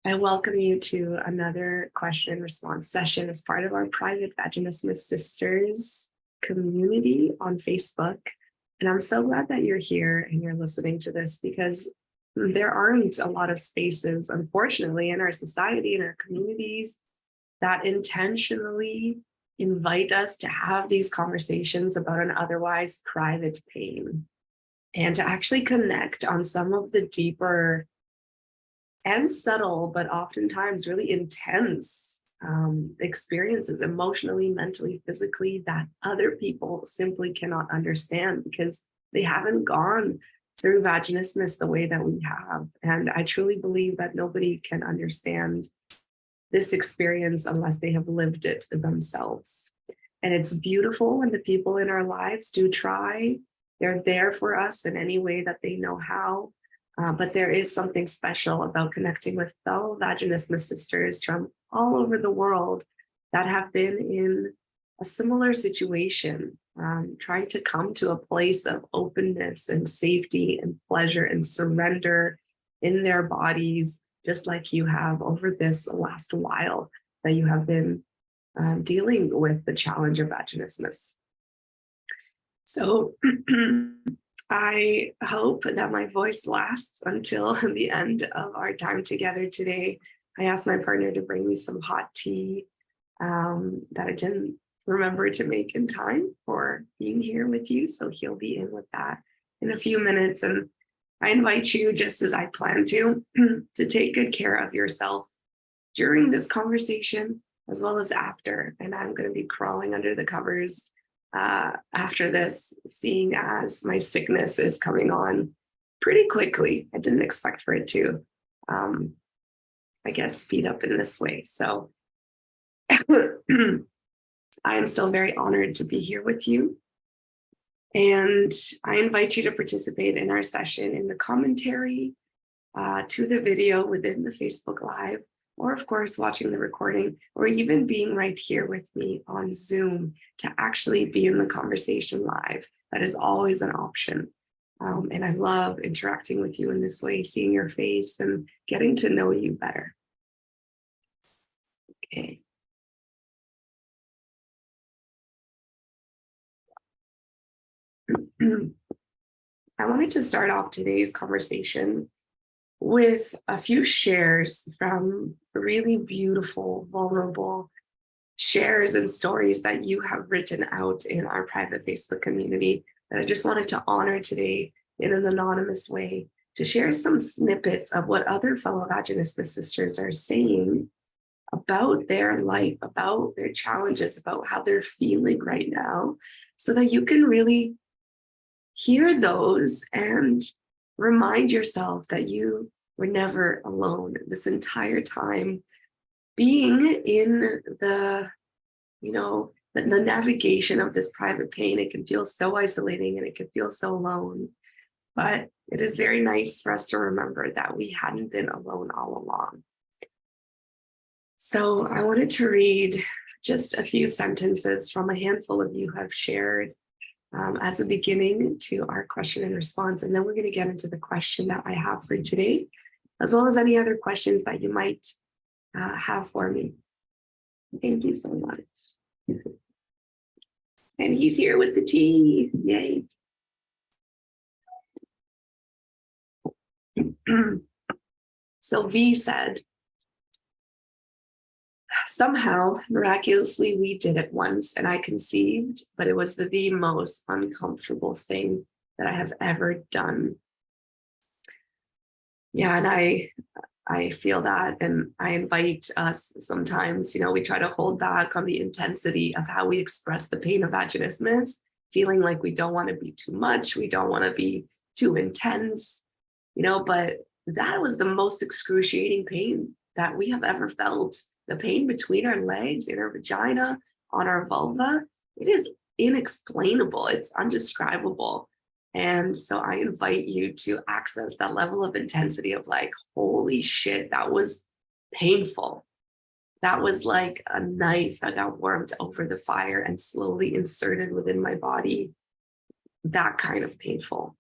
I welcome you to another question and response session as part of our private Vaginismus Sisters community on Facebook. And I'm so glad that you're here and you're listening to this because there aren't a lot of spaces, unfortunately, in our society, in our communities, that intentionally invite us to have these conversations about an otherwise private pain and to actually connect on some of the deeper and subtle, but oftentimes really intense experiences, emotionally, mentally, physically, that other people simply cannot understand because they haven't gone through vaginismus the way that we have. And I truly believe that nobody can understand this experience unless they have lived it themselves. And it's beautiful when the people in our lives do try. They're there for us in any way that they know how. But there is something special about connecting with fellow Vaginismus sisters from all over the world that have been in a similar situation, trying to come to a place of openness and safety and pleasure and surrender in their bodies, just like you have over this last while that you have been dealing with the challenge of vaginismus. So I hope that my voice lasts until the end of our time together today. I asked my partner to bring me some hot tea that I didn't remember to make in time for being here with you. So he'll be in with that in a few minutes. And I invite you, just as I plan to take good care of yourself during this conversation, as well as after. And I'm going to be crawling under the covers after this, seeing as my sickness is coming on pretty quickly. I didn't expect for it to, I guess, speed up in this way. So I am still very honored to be here with you. And I invite you to participate in our session in the commentary to the video within the Facebook Live, or of course, watching the recording, or even being right here with me on Zoom to actually be in the conversation live. That is always an option. And I love interacting with you in this way, seeing your face and getting to know you better. Okay. I wanted to start off today's conversation with a few shares from really beautiful, vulnerable shares and stories that you have written out in our private Facebook community that I just wanted to honor today in an anonymous way, to share some snippets of what other fellow Vaginismus sisters are saying about their life, about their challenges, about how they're feeling right now, so that you can really hear those and remind yourself that you were never alone this entire time. Being in the navigation of this private pain, it can feel so isolating and it can feel so alone. But it is very nice for us to remember that we hadn't been alone all along. So I wanted to read just a few sentences from a handful of you who have shared as a beginning to our question and response. And then we're going to get into the question that I have for today, as well as any other questions that you might have for me. Thank you so much. And he's here with the tea. Yay. So V said, somehow, miraculously, we did it once and I conceived, but it was the most uncomfortable thing that I have ever done. Yeah, and I feel that, and I invite us sometimes, we try to hold back on the intensity of how we express the pain of vaginismus, feeling like we don't want to be too much, we don't want to be too intense, but that was the most excruciating pain that we have ever felt. The pain between our legs, in our vagina, on our vulva, it is inexplainable. It's undescribable. And so I invite you to access that level of intensity of like, holy shit, that was painful. That was like a knife that got warmed over the fire and slowly inserted within my body. That kind of painful.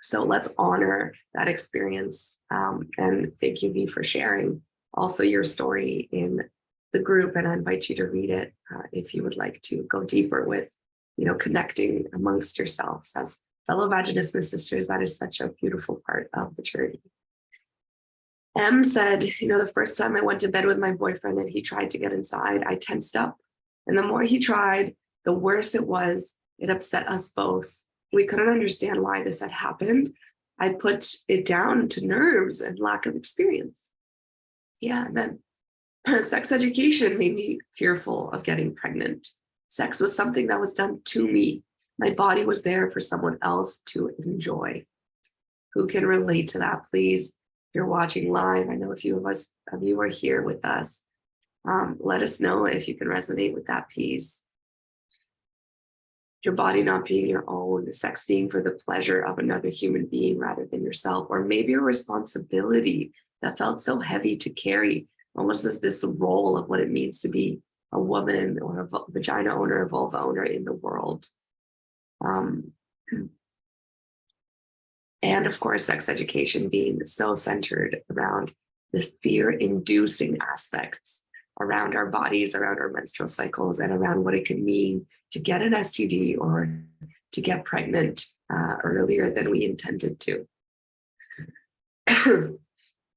So let's honor that experience. And thank you, V, for sharing also your story in the group, and I invite you to read it if you would like to go deeper with, connecting amongst yourselves as fellow Vaginismus sisters. That is such a beautiful part of the journey. M said, the first time I went to bed with my boyfriend and he tried to get inside, I tensed up. And the more he tried, the worse it was. It upset us both. We couldn't understand why this had happened. I put it down to nerves and lack of experience. Yeah, and then sex education made me fearful of getting pregnant. Sex was something that was done to me. My body was there for someone else to enjoy. Who can relate to that, please? If you're watching live, I know a few of you are here with us. Let us know if you can resonate with that piece. Your body not being your own, sex being for the pleasure of another human being rather than yourself, or maybe a responsibility that felt so heavy to carry, almost as this role of what it means to be a woman or a vagina owner, a vulva owner in the world. And of course, sex education being so centered around the fear-inducing aspects around our bodies, around our menstrual cycles, and around what it could mean to get an STD or to get pregnant earlier than we intended to.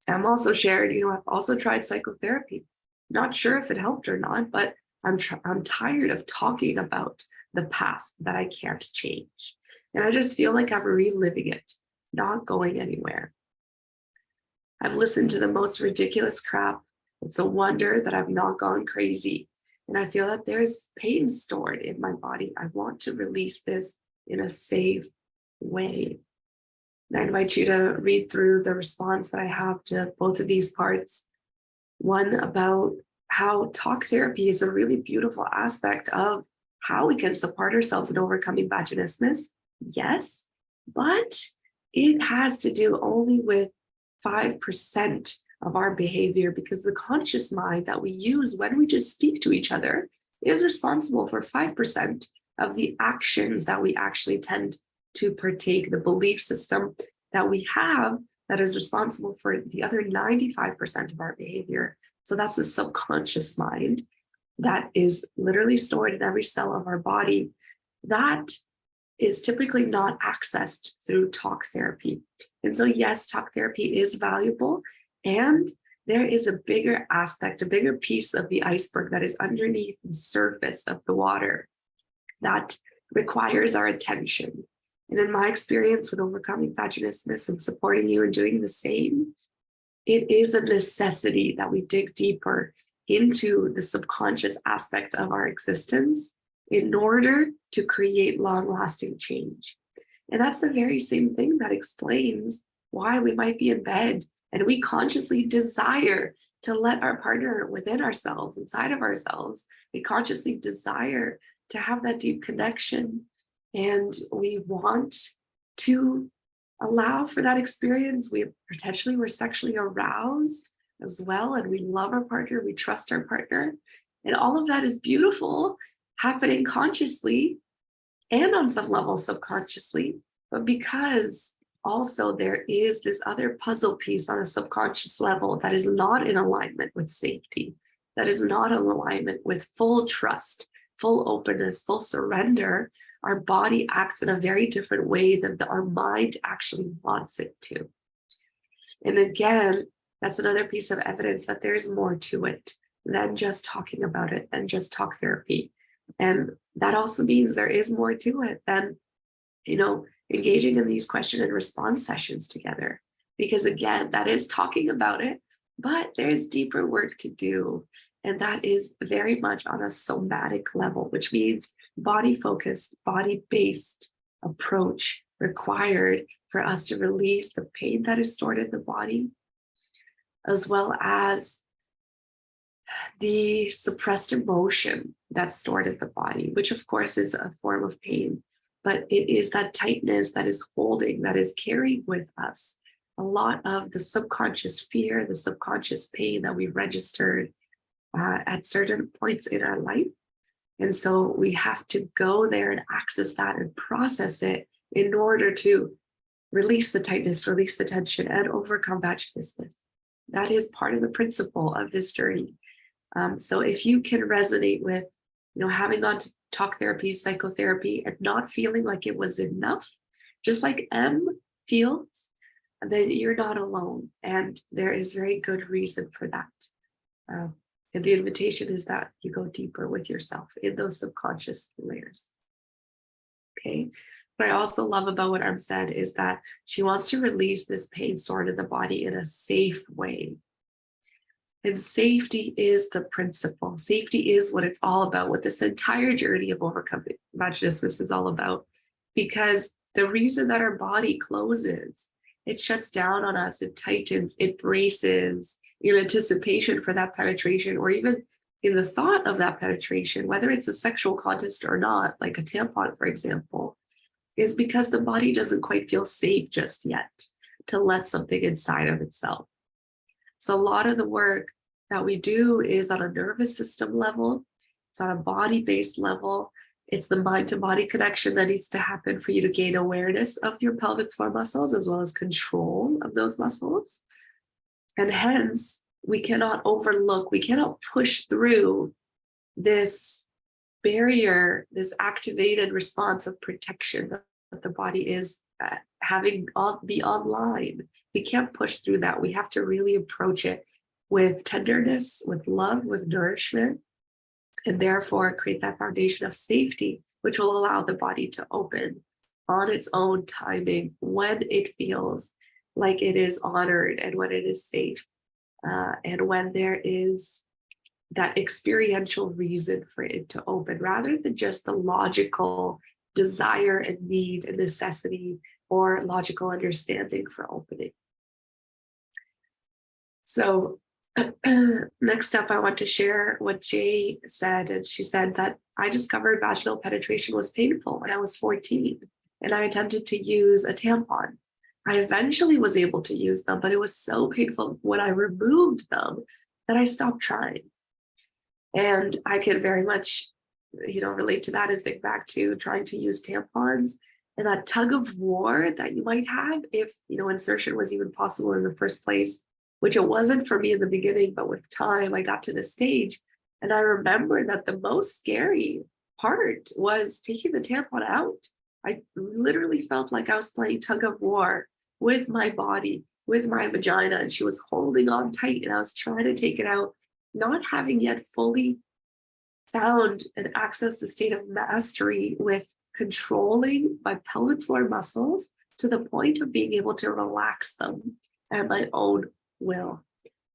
I'm also shared, I've also tried psychotherapy. Not sure if it helped or not, but I'm tired of talking about the past that I can't change. And I just feel like I'm reliving it, not going anywhere. I've listened to the most ridiculous crap. It's a wonder that I've not gone crazy. And I feel that there's pain stored in my body. I want to release this in a safe way. And I invite you to read through the response that I have to both of these parts. One about how talk therapy is a really beautiful aspect of how we can support ourselves in overcoming vaginismus. Yes, but it has to do only with 5% of our behavior, because the conscious mind that we use when we just speak to each other is responsible for 5% of the actions that we actually tend to partake, the belief system that we have that is responsible for the other 95% of our behavior. So that's the subconscious mind that is literally stored in every cell of our body. That is typically not accessed through talk therapy. And so yes, talk therapy is valuable. And there is a bigger aspect, a bigger piece of the iceberg that is underneath the surface of the water that requires our attention. And in my experience with overcoming vaginismus and supporting you and doing the same, it is a necessity that we dig deeper into the subconscious aspects of our existence in order to create long-lasting change. And that's the very same thing that explains why we might be in bed and we consciously desire to let our partner within ourselves, inside of ourselves, we consciously desire to have that deep connection. And we want to allow for that experience. We're sexually aroused as well. And we love our partner, we trust our partner. And all of that is beautiful, happening consciously and on some level subconsciously. But because also there is this other puzzle piece on a subconscious level that is not in alignment with safety, that is not in alignment with full trust, full openness, full surrender, our body acts in a very different way than our mind actually wants it to. And again, that's another piece of evidence that there's more to it than just talking about it, than just talk therapy. And that also means there is more to it than, engaging in these question and response sessions together. Because again, that is talking about it, but there's deeper work to do. And that is very much on a somatic level, which means body-focused, body-based approach required for us to release the pain that is stored in the body, as well as the suppressed emotion that's stored in the body, which of course is a form of pain, but it is that tightness that is holding, that is carrying with us a lot of the subconscious fear, the subconscious pain that we registered at certain points in our life. And so we have to go there and access that and process it in order to release the tightness, release the tension, and overcome vaginismus. That is part of the principle of this journey. So if you can resonate with, having gone to talk therapy, psychotherapy, and not feeling like it was enough, just like M feels, then you're not alone. And there is very good reason for that. And the invitation is that you go deeper with yourself in those subconscious layers. Okay. What I also love about what Em said is that she wants to release this pain stored in the body in a safe way. And safety is the principle. Safety is what it's all about, what this entire journey of overcoming vaginismus is all about. Because the reason that our body closes, it shuts down on us, it tightens, it braces in anticipation for that penetration, or even in the thought of that penetration, whether it's a sexual contest or not, like a tampon, for example, is because the body doesn't quite feel safe just yet to let something inside of itself. So a lot of the work that we do is on a nervous system level, it's on a body-based level, it's the mind-to-body connection that needs to happen for you to gain awareness of your pelvic floor muscles as well as control of those muscles. And hence, we cannot overlook, we cannot push through this barrier, this activated response of protection that the body is having be online. We can't push through that. We have to really approach it with tenderness, with love, with nourishment, and therefore create that foundation of safety, which will allow the body to open on its own timing when it feels like it is honored and when it is safe, and when there is that experiential reason for it to open, rather than just the logical desire and need and necessity or logical understanding for opening. So next up, I want to share what Jay said. And she said that I discovered vaginal penetration was painful when I was 14, and I attempted to use a tampon. I eventually was able to use them, but it was so painful when I removed them that I stopped trying. And I can very much, relate to that and think back to trying to use tampons and that tug of war that you might have if, insertion was even possible in the first place, which it wasn't for me in the beginning, but with time I got to this stage. And I remember that the most scary part was taking the tampon out. I literally felt like I was playing tug of war with my body, with my vagina, and she was holding on tight and I was trying to take it out, not having yet fully found and accessed the state of mastery with controlling my pelvic floor muscles to the point of being able to relax them at my own will.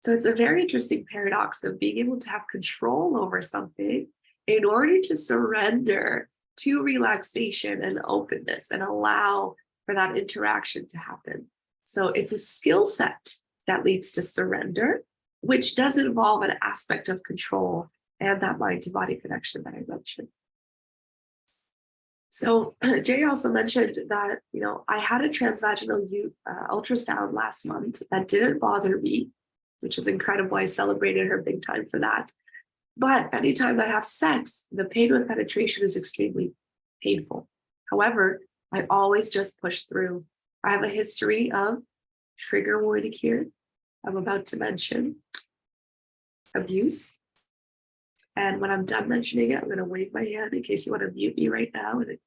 So it's a very interesting paradox of being able to have control over something in order to surrender to relaxation and openness and allow for that interaction to happen. So it's a skill set that leads to surrender, which does involve an aspect of control and that mind-to-body connection that I mentioned. So Jay also mentioned that, I had a transvaginal ultrasound last month that didn't bother me, which is incredible. I celebrated her big time for that. But anytime I have sex, the pain with penetration is extremely painful. However, I always just push through. I have a history of, trigger warning here, I'm about to mention abuse. And when I'm done mentioning it, I'm going to wave my hand in case you want to mute me right now and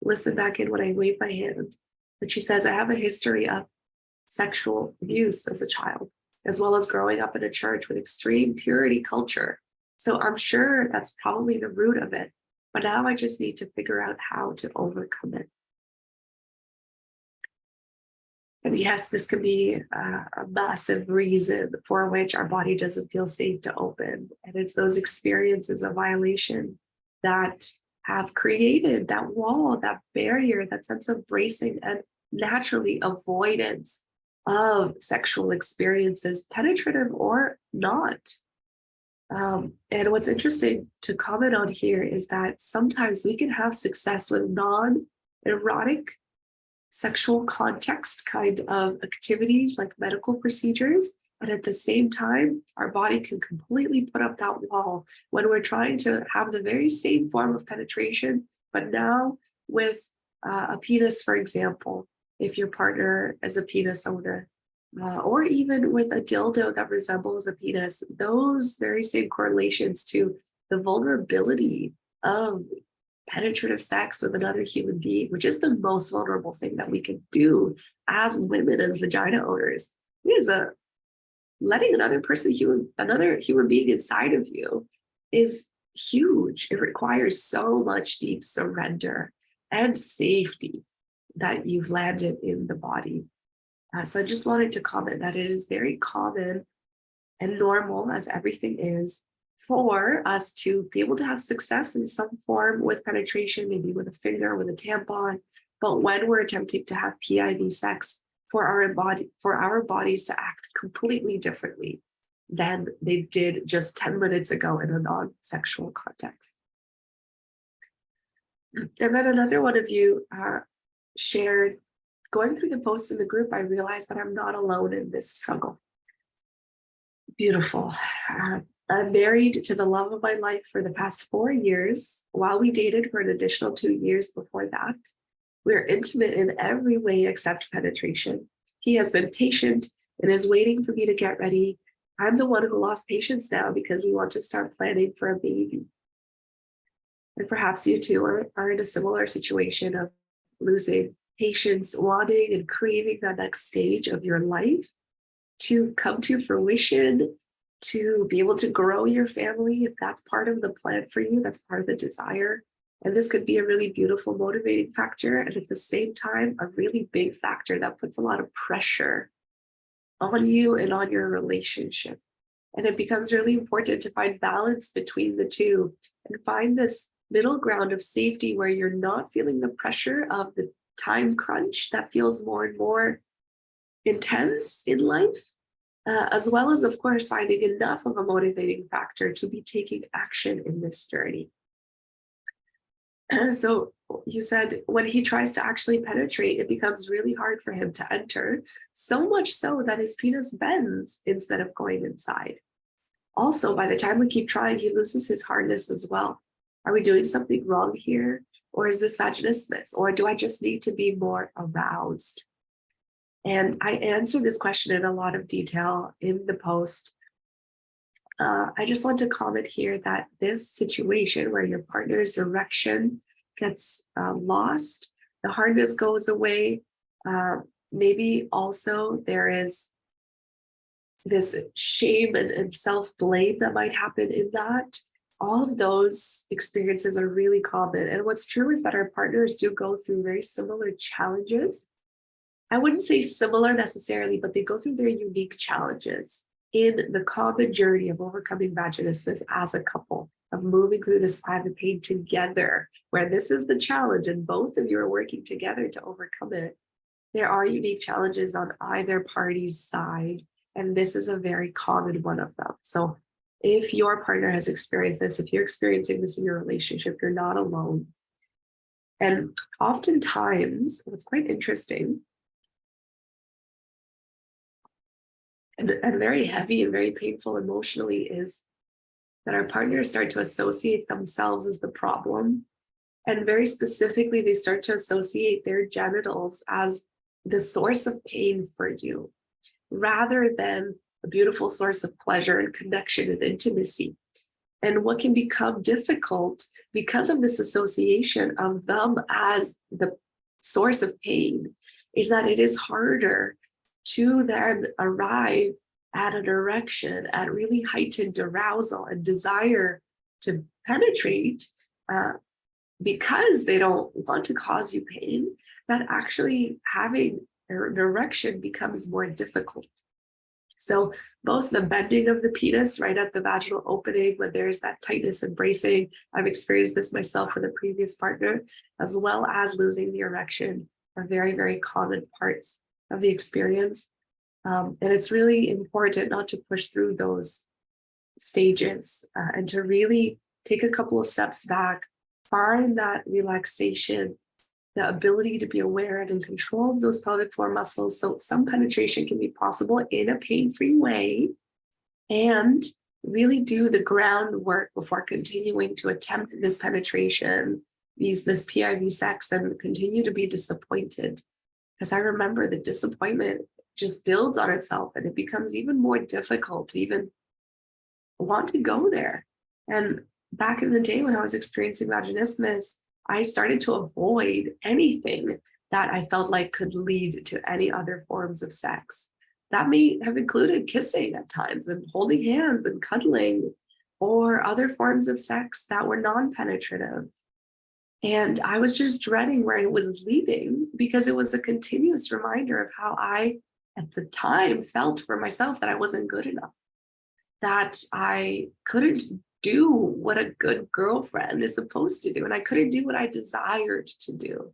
listen back in when I wave my hand. But she says, I have a history of sexual abuse as a child, as well as growing up in a church with extreme purity culture. So I'm sure that's probably the root of it. But now I just need to figure out how to overcome it. And yes, this could be a massive reason for which our body doesn't feel safe to open. And it's those experiences of violation that have created that wall, that barrier, that sense of bracing and naturally avoidance of sexual experiences, penetrative or not. And what's interesting to comment on here is that sometimes we can have success with non-erotic sexual context kind of activities like medical procedures. And at the same time, our body can completely put up that wall when we're trying to have the very same form of penetration, but now with a penis, for example. If your partner is a penis owner, or even with a dildo that resembles a penis, those very same correlations to the vulnerability of penetrative sex with another human being, which is the most vulnerable thing that we can do as women, as vagina owners, is letting another human being inside of you is huge. It requires so much deep surrender and safety that you've landed in the body. So I just wanted to comment that it is very common and normal, as everything is, for us to be able to have success in some form with penetration, maybe with a finger, with a tampon. But when we're attempting to have PIV sex, for our bodies to act completely differently than they did just 10 minutes ago in a non-sexual context. And then another one of you shared, going through the posts in the group, I realized that I'm not alone in this struggle. Beautiful. I'm married to the love of my life for the past 4 years, while we dated for an additional 2 years before that. We're intimate in every way except penetration. He has been patient and is waiting for me to get ready. I'm the one who lost patience now because we want to start planning for a baby. And perhaps you too are in a similar situation of losing patience, wanting and craving that next stage of your life to come to fruition, to be able to grow your family, if that's part of the plan for you, that's part of the desire. And this could be a really beautiful motivating factor, and at the same time, a really big factor that puts a lot of pressure on you and on your relationship. And it becomes really important to find balance between the two and find this middle ground of safety where you're not feeling the pressure of the time crunch that feels more and more intense in life, as well as, of course, finding enough of a motivating factor to be taking action in this journey. So you said when he tries to actually penetrate, it becomes really hard for him to enter, so much so that his penis bends instead of going inside. Also, by the time we keep trying, he loses his hardness as well. Are we doing something wrong here? Or is this vaginismus? Or do I just need to be more aroused? And I answer this question in a lot of detail in the post. I just want to comment here that this situation where your partner's erection gets lost, the hardness goes away. Maybe also there is this shame and self-blame that might happen in that. All of those experiences are really common. And what's true is that our partners do go through very similar challenges. I wouldn't say similar necessarily, but they go through their unique challenges in the common journey of overcoming vaginismus as a couple, of moving through this private pain together, where this is the challenge and both of you are working together to overcome it. There are unique challenges on either party's side, and this is a very common one of them. So if your partner has experienced this, if you're experiencing this in your relationship, you're not alone. And oftentimes, what's quite interesting and very heavy and very painful emotionally is that our partners start to associate themselves as the problem. And very specifically, they start to associate their genitals as the source of pain for you, rather than a beautiful source of pleasure and connection and intimacy. And what can become difficult because of this association of them as the source of pain is that it is harder to then arrive at an erection, at really heightened arousal and desire to penetrate, because they don't want to cause you pain, that actually having an erection becomes more difficult. So both the bending of the penis right at the vaginal opening, when there's that tightness and bracing, I've experienced this myself with a previous partner, as well as losing the erection, are very, very common parts of the experience. And it's really important not to push through those stages and to really take a couple of steps back, find that relaxation, the ability to be aware and in control of those pelvic floor muscles. So some penetration can be possible in a pain-free way, and really do the groundwork before continuing to attempt this penetration, this PIV sex, and continue to be disappointed. Because I remember the disappointment just builds on itself, and it becomes even more difficult to even want to go there. And back in the day when I was experiencing vaginismus, I started to avoid anything that I felt like could lead to any other forms of sex. That may have included kissing at times and holding hands and cuddling, or other forms of sex that were non-penetrative. And I was just dreading where it was leading, because it was a continuous reminder of how I, at the time, felt for myself that I wasn't good enough, that I couldn't do what a good girlfriend is supposed to do, and I couldn't do what I desired to do.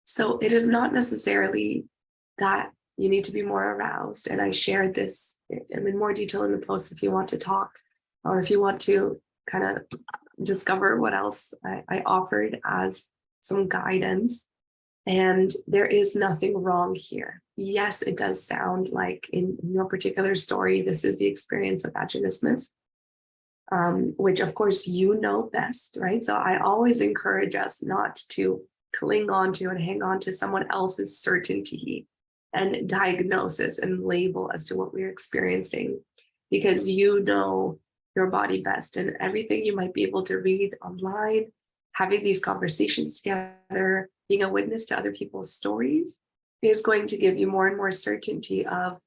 So it is not necessarily that you need to be more aroused. And I shared this in more detail in the post if you want to talk, or if you want to kind of discover what else I offered as some guidance. And there is nothing wrong here. Yes, it does sound like in your particular story, this is the experience of vaginismus, which of course you know best, right? So I always encourage us not to cling on to and hang on to someone else's certainty and diagnosis and label as to what we're experiencing, because you know your body best, and everything you might be able to read online, having these conversations together, being a witness to other people's stories is going to give you more and more certainty of,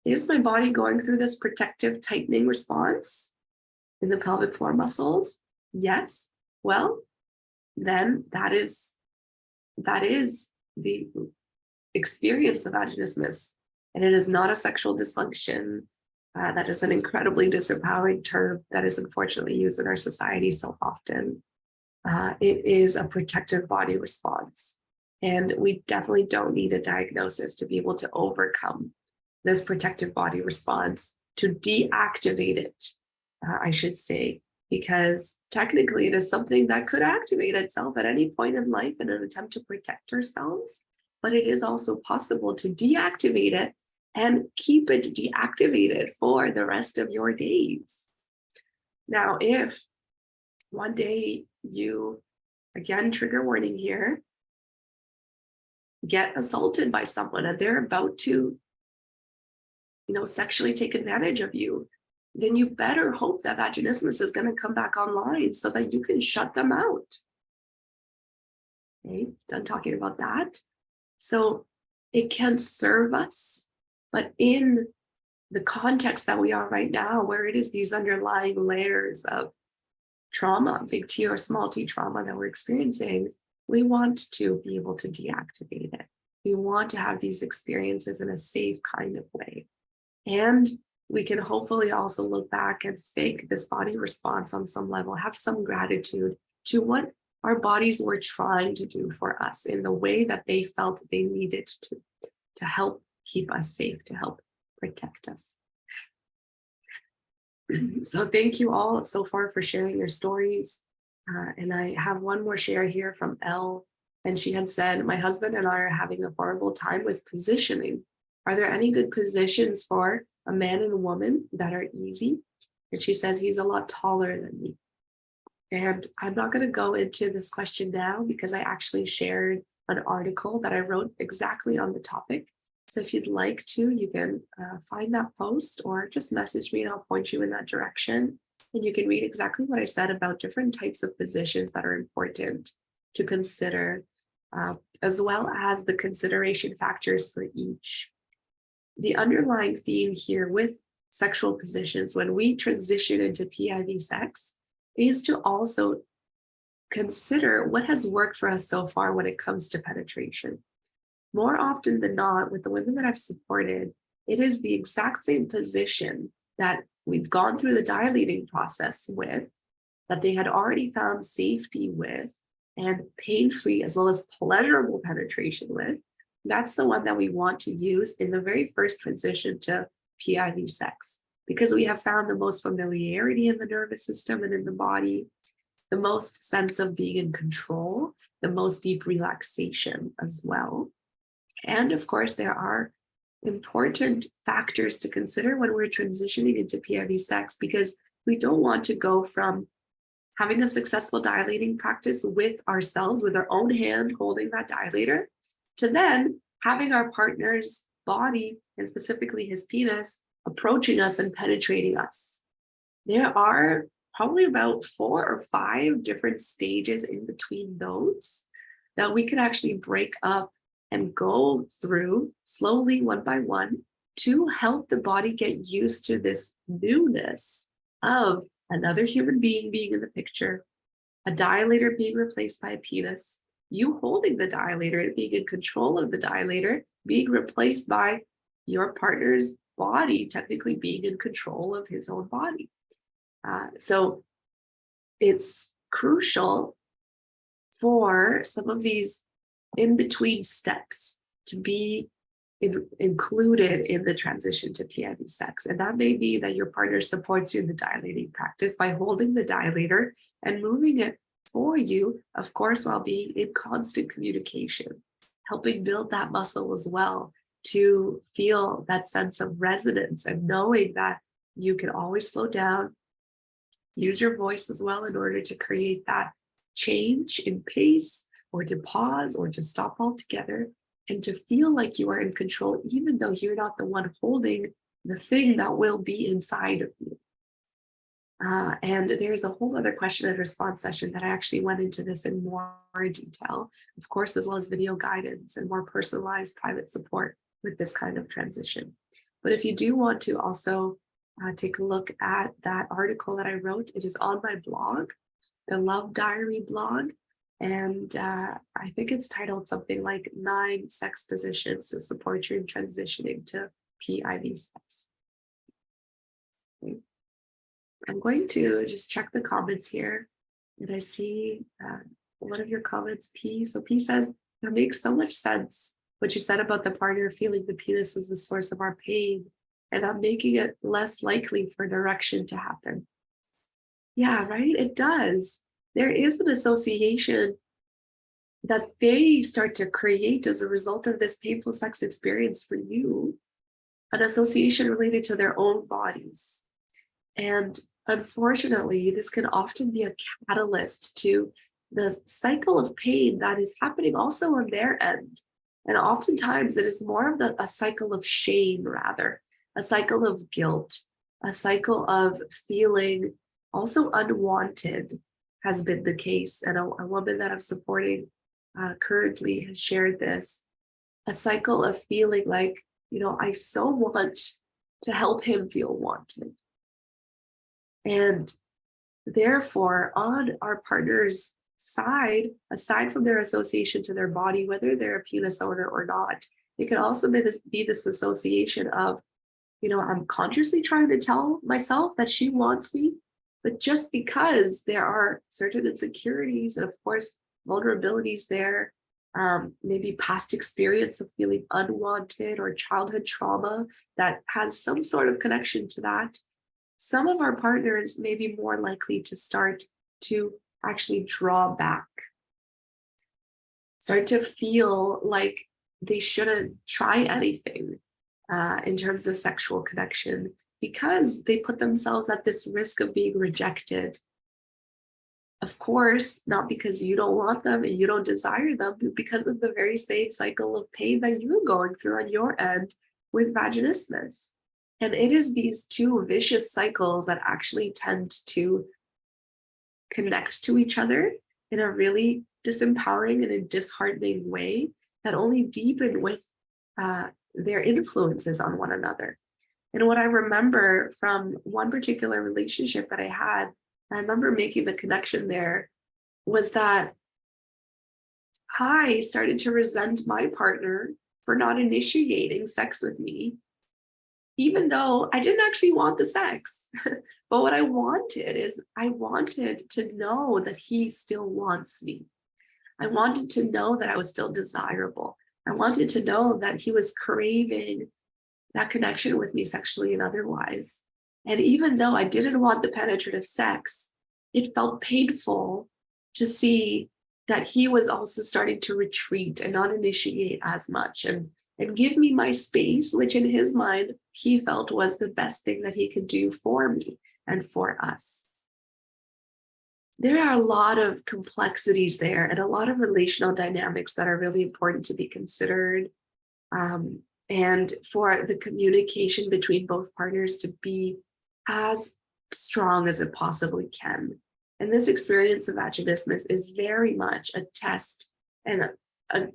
is my body going through this protective tightening response in the pelvic floor muscles? Yes. Well, then that is the experience of vaginismus, and it is not a sexual dysfunction. That is an incredibly disempowering term that is unfortunately used in our society so often. It is a protective body response, and we definitely don't need a diagnosis to be able to overcome this protective body response, to deactivate it, I should say, because technically it is something that could activate itself at any point in life in an attempt to protect ourselves. But it is also possible to deactivate it and keep it deactivated for the rest of your days. Now, if one day you, again, trigger warning here, get assaulted by someone and they're about to, sexually take advantage of you, then you better hope that vaginismus is going to come back online so that you can shut them out. Okay, done talking about that. So it can serve us, but in the context that we are right now, where it is these underlying layers of trauma, big T or small t trauma that we're experiencing, we want to be able to deactivate it. We want to have these experiences in a safe kind of way. And we can hopefully also look back and thank this body response on some level, have some gratitude to what our bodies were trying to do for us in the way that they felt they needed to help keep us safe, to help protect us. So thank you all so far for sharing your stories. And I have one more share here from Elle. And she had said, my husband and I are having a horrible time with positioning. Are there any good positions for a man and a woman that are easy? And she says, he's a lot taller than me. And I'm not going to go into this question now because I actually shared an article that I wrote exactly on the topic. So if you'd like to, you can find that post or just message me and I'll point you in that direction. And you can read exactly what I said about different types of positions that are important to consider, as well as the consideration factors for each. The underlying theme here with sexual positions when we transition into PIV sex is to also consider what has worked for us so far when it comes to penetration. More often than not, with the women that I've supported, it is the exact same position that we've gone through the dilating process with, that they had already found safety with, and pain-free as well as pleasurable penetration with. That's the one that we want to use in the very first transition to PIV sex, because we have found the most familiarity in the nervous system and in the body, the most sense of being in control, the most deep relaxation as well. And of course, there are important factors to consider when we're transitioning into PIV sex, because we don't want to go from having a successful dilating practice with ourselves, with our own hand holding that dilator, to then having our partner's body, and specifically his penis, approaching us and penetrating us. There are probably about 4 or 5 different stages in between those that we can actually break up and go through slowly, one by one, to help the body get used to this newness of another human being being in the picture, a dilator being replaced by a penis, you holding the dilator and being in control of the dilator, being replaced by your partner's body, technically being in control of his own body. So it's crucial for some of these in-between steps to be included in the transition to PIV sex. And that may be that your partner supports you in the dilating practice by holding the dilator and moving it for you, of course, while being in constant communication, helping build that muscle as well to feel that sense of resonance and knowing that you can always slow down, use your voice as well in order to create that change in pace, or to pause, or to stop altogether, and to feel like you are in control, even though you're not the one holding the thing that will be inside of you. And there's a whole other question and response session that I actually went into this in more detail, of course, as well as video guidance and more personalized private support with this kind of transition. But if you do want to also take a look at that article that I wrote, it is on my blog, the Love Diary blog. And I think it's titled something like 9 sex positions to support you in transitioning to PIV sex. Okay. I'm going to just check the comments here. And I see one of your comments, P. So P says, that makes so much sense what you said about the partner feeling the penis is the source of our pain, and that making it less likely for an erection to happen. Yeah, right? It does. There is an association that they start to create as a result of this painful sex experience for you, an association related to their own bodies. And unfortunately, this can often be a catalyst to the cycle of pain that is happening also on their end. And oftentimes it is more of a cycle of shame, rather, a cycle of guilt, a cycle of feeling also unwanted has been the case. And a woman that I'm supporting currently has shared this, a cycle of feeling like, I so want to help him feel wanted. And therefore, on our partner's side, aside from their association to their body, whether they're a penis owner or not, it can also be this association of, I'm consciously trying to tell myself that she wants me, but just because there are certain insecurities and, of course, vulnerabilities there, maybe past experience of feeling unwanted or childhood trauma that has some sort of connection to that, some of our partners may be more likely to start to actually draw back, start to feel like they shouldn't try anything in terms of sexual connection, because they put themselves at this risk of being rejected. Of course, not because you don't want them and you don't desire them, but because of the very same cycle of pain that you're going through on your end with vaginismus. And it is these two vicious cycles that actually tend to connect to each other in a really disempowering and a disheartening way that only deepen with their influences on one another. And what I remember from one particular relationship that I had, I remember making the connection there, was that I started to resent my partner for not initiating sex with me, even though I didn't actually want the sex. But what I wanted is I wanted to know that he still wants me. I wanted to know that I was still desirable. I wanted to know that he was craving that connection with me sexually and otherwise. And even though I didn't want the penetrative sex, it felt painful to see that he was also starting to retreat and not initiate as much and give me my space, which in his mind, he felt was the best thing that he could do for me and for us. there are a lot of complexities there and a lot of relational dynamics that are really important to be considered. And for the communication between both partners to be as strong as it possibly can. And this experience of vaginismus is very much a test and a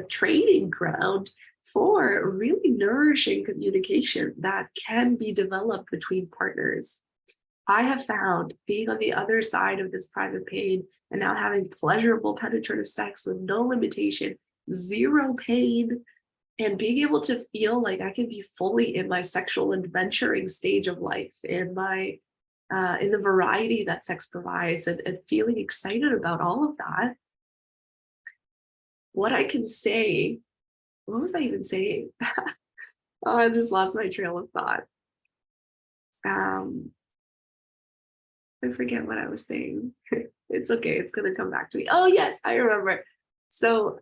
training ground for really nourishing communication that can be developed between partners. I have found being on the other side of this private pain and now having pleasurable penetrative sex with no limitation, zero pain, and being able to feel like I can be fully in my sexual adventuring stage of life, in my in the variety that sex provides, and feeling excited about all of that. What I can say, what was I even saying? Oh, I just lost my trail of thought. Um, I forget what I was saying. It's okay, it's gonna come back to me. Oh yes, I remember. So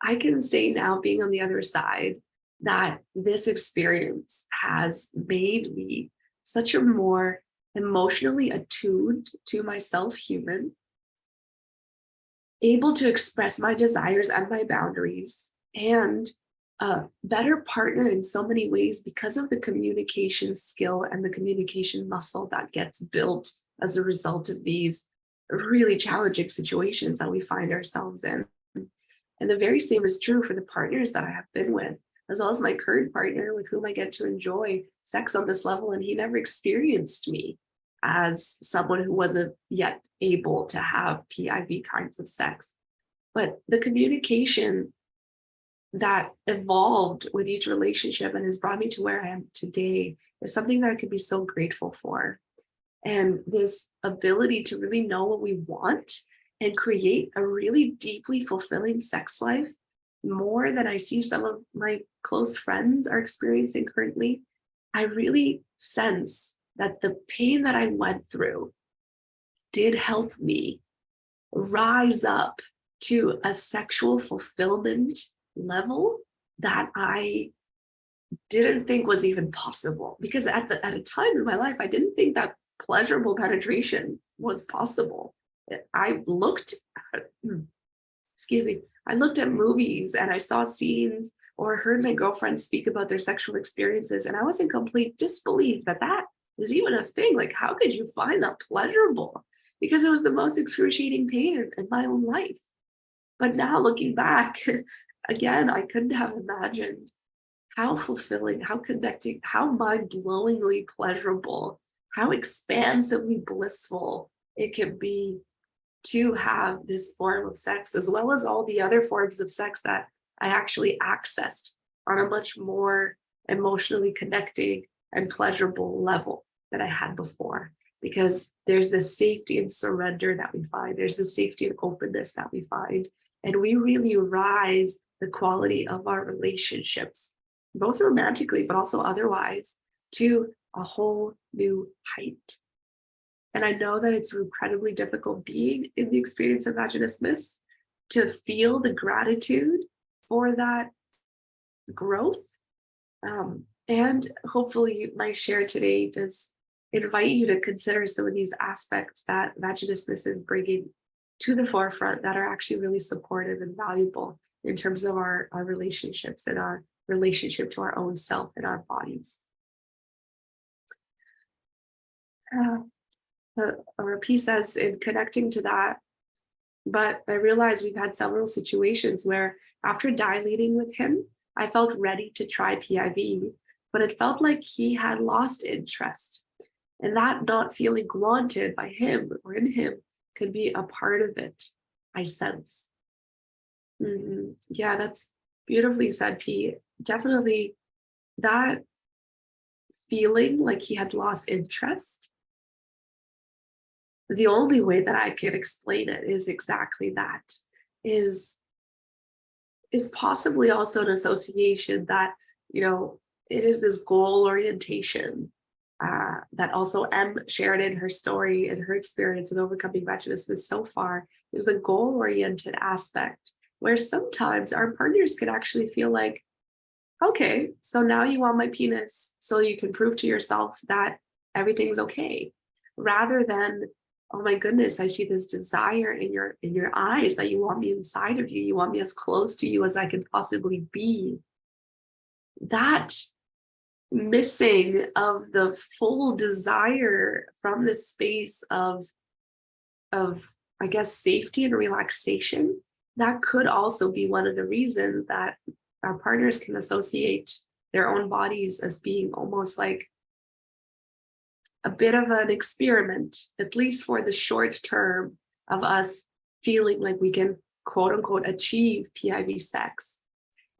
I can say now, being on the other side, that this experience has made me such a more emotionally attuned to myself human, able to express my desires and my boundaries, and a better partner in so many ways because of the communication skill and the communication muscle that gets built as a result of these really challenging situations that we find ourselves in. And the very same is true for the partners that I have been with, as well as my current partner with whom I get to enjoy sex on this level. And he never experienced me as someone who wasn't yet able to have PIV kinds of sex. But the communication that evolved with each relationship and has brought me to where I am today is something that I could be so grateful for. And this ability to really know what we want and create a really deeply fulfilling sex life, more than I see some of my close friends are experiencing currently. I really sense that the pain that I went through did help me rise up to a sexual fulfillment level that I didn't think was even possible. Because at a time in my life, I didn't think that pleasurable penetration was possible. I looked at, excuse me, I looked at movies and I saw scenes or heard my girlfriends speak about their sexual experiences, and I was in complete disbelief that that was even a thing. Like, how could you find that pleasurable? Because it was the most excruciating pain in my own life. But now looking back, again, I couldn't have imagined how fulfilling, how connecting, how mind-blowingly pleasurable, how expansively blissful it can be to have this form of sex, as well as all the other forms of sex that I actually accessed on a much more emotionally connecting and pleasurable level than I had before. Because there's this safety and surrender that we find, there's this safety and openness that we find, and we really rise the quality of our relationships, both romantically, but also otherwise, to a whole new height. And I know that it's incredibly difficult being in the experience of vaginismus to feel the gratitude for that growth. And hopefully my share today does invite you to consider some of these aspects that vaginismus is bringing to the forefront that are actually really supportive and valuable in terms of our relationships and our relationship to our own self and our bodies. Or P says, in connecting to that, but I realized we've had several situations where after dilating with him, I felt ready to try PIV, but it felt like he had lost interest. And that not feeling wanted by him or in him could be a part of it, I sense. Yeah, that's beautifully said, P. Definitely that feeling like he had lost interest. The only way that I could explain it is exactly that, is possibly also an association that, it is this goal orientation that also M shared in her story and her experience with overcoming vaginismus so far, is the goal-oriented aspect, where sometimes our partners could actually feel like, okay, so now you want my penis so you can prove to yourself that everything's okay, rather than oh my goodness, I see this desire in your eyes that you want me inside of you. You want me as close to you as I can possibly be. That missing of the full desire from this space of I guess safety and relaxation, that could also be one of the reasons that our partners can associate their own bodies as being almost like a bit of an experiment, at least for the short term, of us feeling like we can quote unquote achieve PIV sex.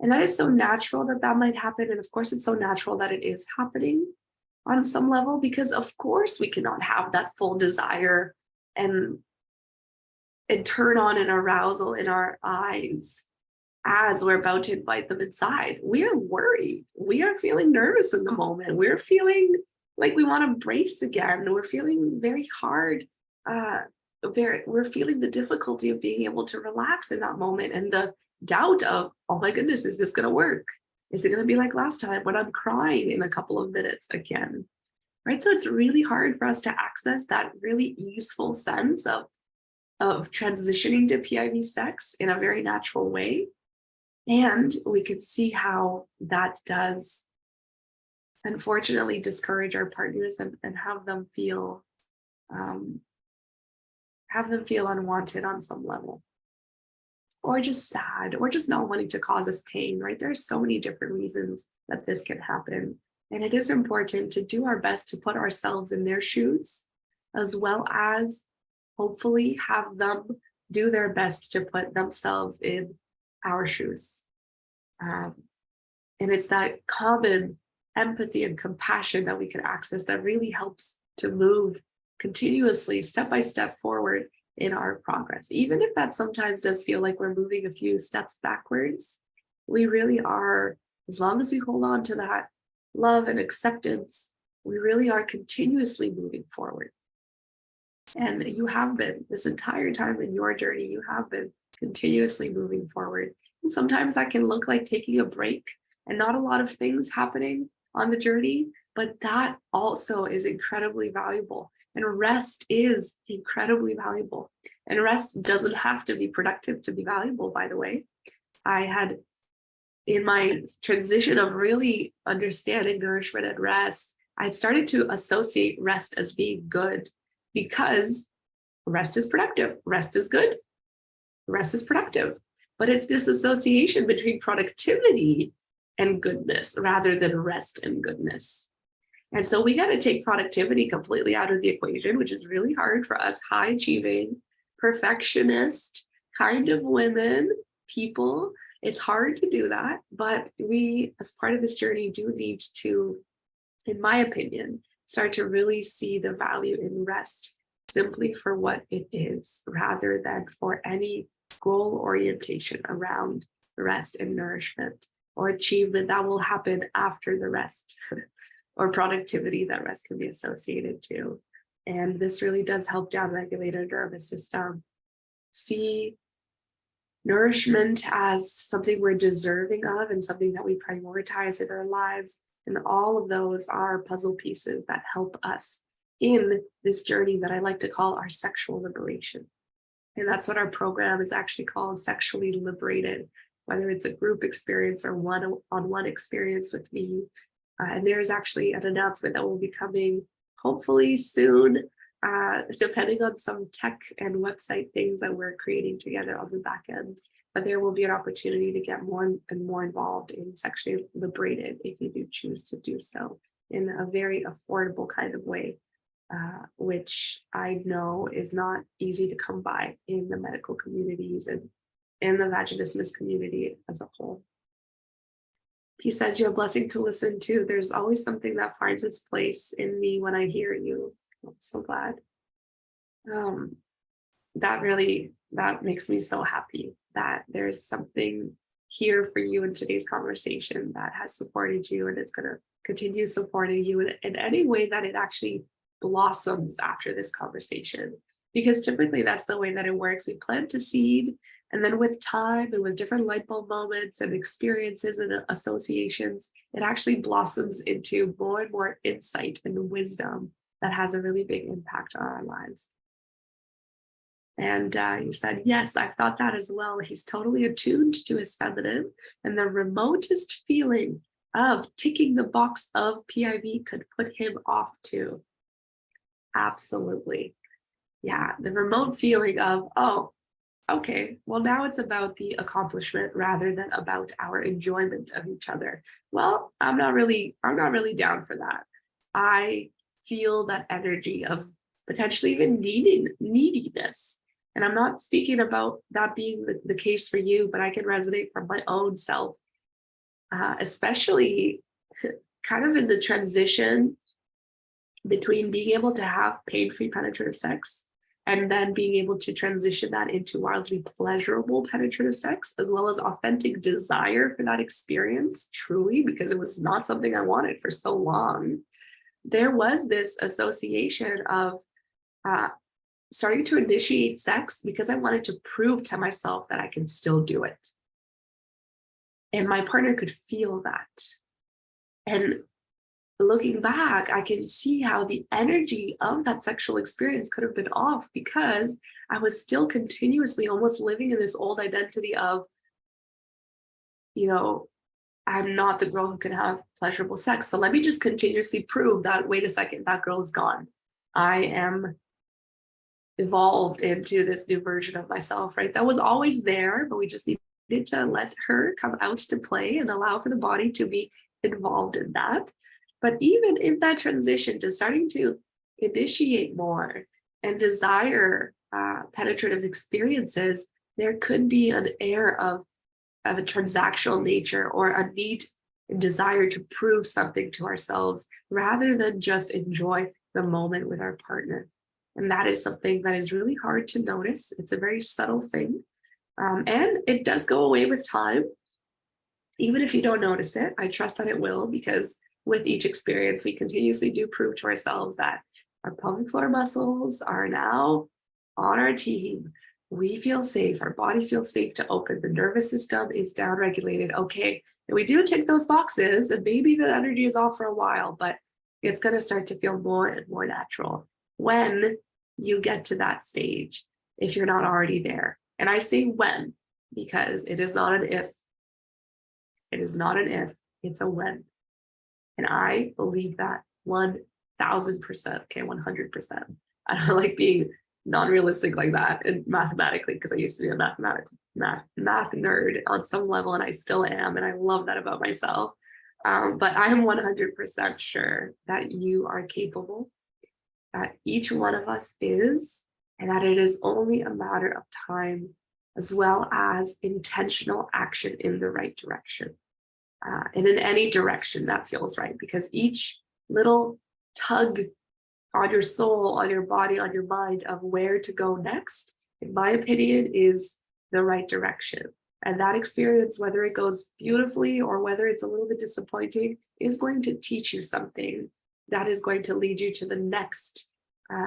And that is so natural that that might happen. And of course, it's so natural that it is happening on some level, because of course we cannot have that full desire and turn on an arousal in our eyes as we're about to invite them inside. We are worried. We are feeling nervous in the moment. We're feeling like we want to brace again. We're feeling very hard. We're feeling the difficulty of being able to relax in that moment, and the doubt of, oh my goodness, is this going to work? Is it going to be like last time when I'm crying in a couple of minutes again? Right? So it's really hard for us to access that really easeful sense of transitioning to PIV sex in a very natural way. And we can see how that does unfortunately discourage our partners and have them feel unwanted on some level, or just sad, or just not wanting to cause us pain, right? There's so many different reasons that this can happen. And it is important to do our best to put ourselves in their shoes, as well as hopefully have them do their best to put themselves in our shoes. And it's that common empathy and compassion that we can access that really helps to move continuously, step by step forward in our progress. Even if that sometimes does feel like we're moving a few steps backwards, we really are, as long as we hold on to that love and acceptance, we really are continuously moving forward. And you have been this entire time in your journey, you have been continuously moving forward. And sometimes that can look like taking a break and not a lot of things happening on the journey, but that also is incredibly valuable. And rest is incredibly valuable. And rest doesn't have to be productive to be valuable, by the way. I had, in my transition of really understanding nourishment and rest, I had started to associate rest as being good, because rest is productive, rest is good, rest is productive. But it's this association between productivity and goodness rather than rest and goodness. And so we got to take productivity completely out of the equation, which is really hard for us high achieving, perfectionist kind of women, people. It's hard to do that, but we, as part of this journey, do need to, in my opinion, start to really see the value in rest simply for what it is, rather than for any goal orientation around rest and nourishment or achievement that will happen after the rest or productivity that rest can be associated to. And this really does help downregulate our nervous system. See nourishment as something we're deserving of and something that we prioritize in our lives. And all of those are puzzle pieces that help us in this journey that I like to call our sexual liberation. And that's what our program is actually called, Sexually Liberated, whether it's a group experience or one-on-one experience with me. And there's actually an announcement that will be coming hopefully soon, depending on some tech and website things that we're creating together on the back end. But there will be an opportunity to get more and more involved in Sexually Liberated if you do choose to do so in a very affordable kind of way, which I know is not easy to come by in the medical communities and in the vaginismus community as a whole. He says, you're a blessing to listen to. There's always something that finds its place in me when I hear you. I'm so glad. That makes me so happy that there's something here for you in today's conversation that has supported you, and it's going to continue supporting you in any way that it actually blossoms after this conversation. Because typically that's the way that it works. We plant a seed, and then with time and with different light bulb moments and experiences and associations, it actually blossoms into more and more insight and wisdom that has a really big impact on our lives. And you said, yes, I've thought that as well. He's totally attuned to his feminine, and the remotest feeling of ticking the box of PIV could put him off too. Absolutely. Yeah, the remote feeling of, oh, okay, well, now it's about the accomplishment rather than about our enjoyment of each other. Well, I'm not really down for that. I feel that energy of potentially even neediness. And I'm not speaking about that being the case for you, but I can resonate from my own self, especially kind of in the transition between being able to have pain-free penetrative sex and then being able to transition that into wildly pleasurable penetrative sex, as well as authentic desire for that experience, truly, because it was not something I wanted for so long. There was this association of starting to initiate sex because I wanted to prove to myself that I can still do it. And my partner could feel that. And looking back, I can see how the energy of that sexual experience could have been off because I was still continuously almost living in this old identity of, I'm not the girl who can have pleasurable sex. So let me just continuously prove that, wait a second, that girl is gone. I am evolved into this new version of myself, right? That was always there, but we just needed to let her come out to play and allow for the body to be involved in that. But even in that transition to starting to initiate more and desire penetrative experiences, there could be an air of a transactional nature or a need and desire to prove something to ourselves rather than just enjoy the moment with our partner. And that is something that is really hard to notice. It's a very subtle thing. And it does go away with time. Even if you don't notice it, I trust that it will, because with each experience, we continuously do prove to ourselves that our pelvic floor muscles are now on our team. We feel safe. Our body feels safe to open. The nervous system is downregulated. Okay, and we do tick those boxes, and maybe the energy is off for a while, but it's going to start to feel more and more natural when you get to that stage, if you're not already there. And I say when, because it is not an if. It is not an if, it's a when. And I believe that 1000%, okay, 100%. I don't like being non-realistic like that and mathematically, because I used to be a math nerd on some level, and I still am, and I love that about myself. But I am 100% sure that you are capable, that each one of us is, and that it is only a matter of time, as well as intentional action in the right direction. And in any direction that feels right, because each little tug on your soul, on your body, on your mind of where to go next, in my opinion, is the right direction. And that experience, whether it goes beautifully or whether it's a little bit disappointing, is going to teach you something that is going to lead you to the next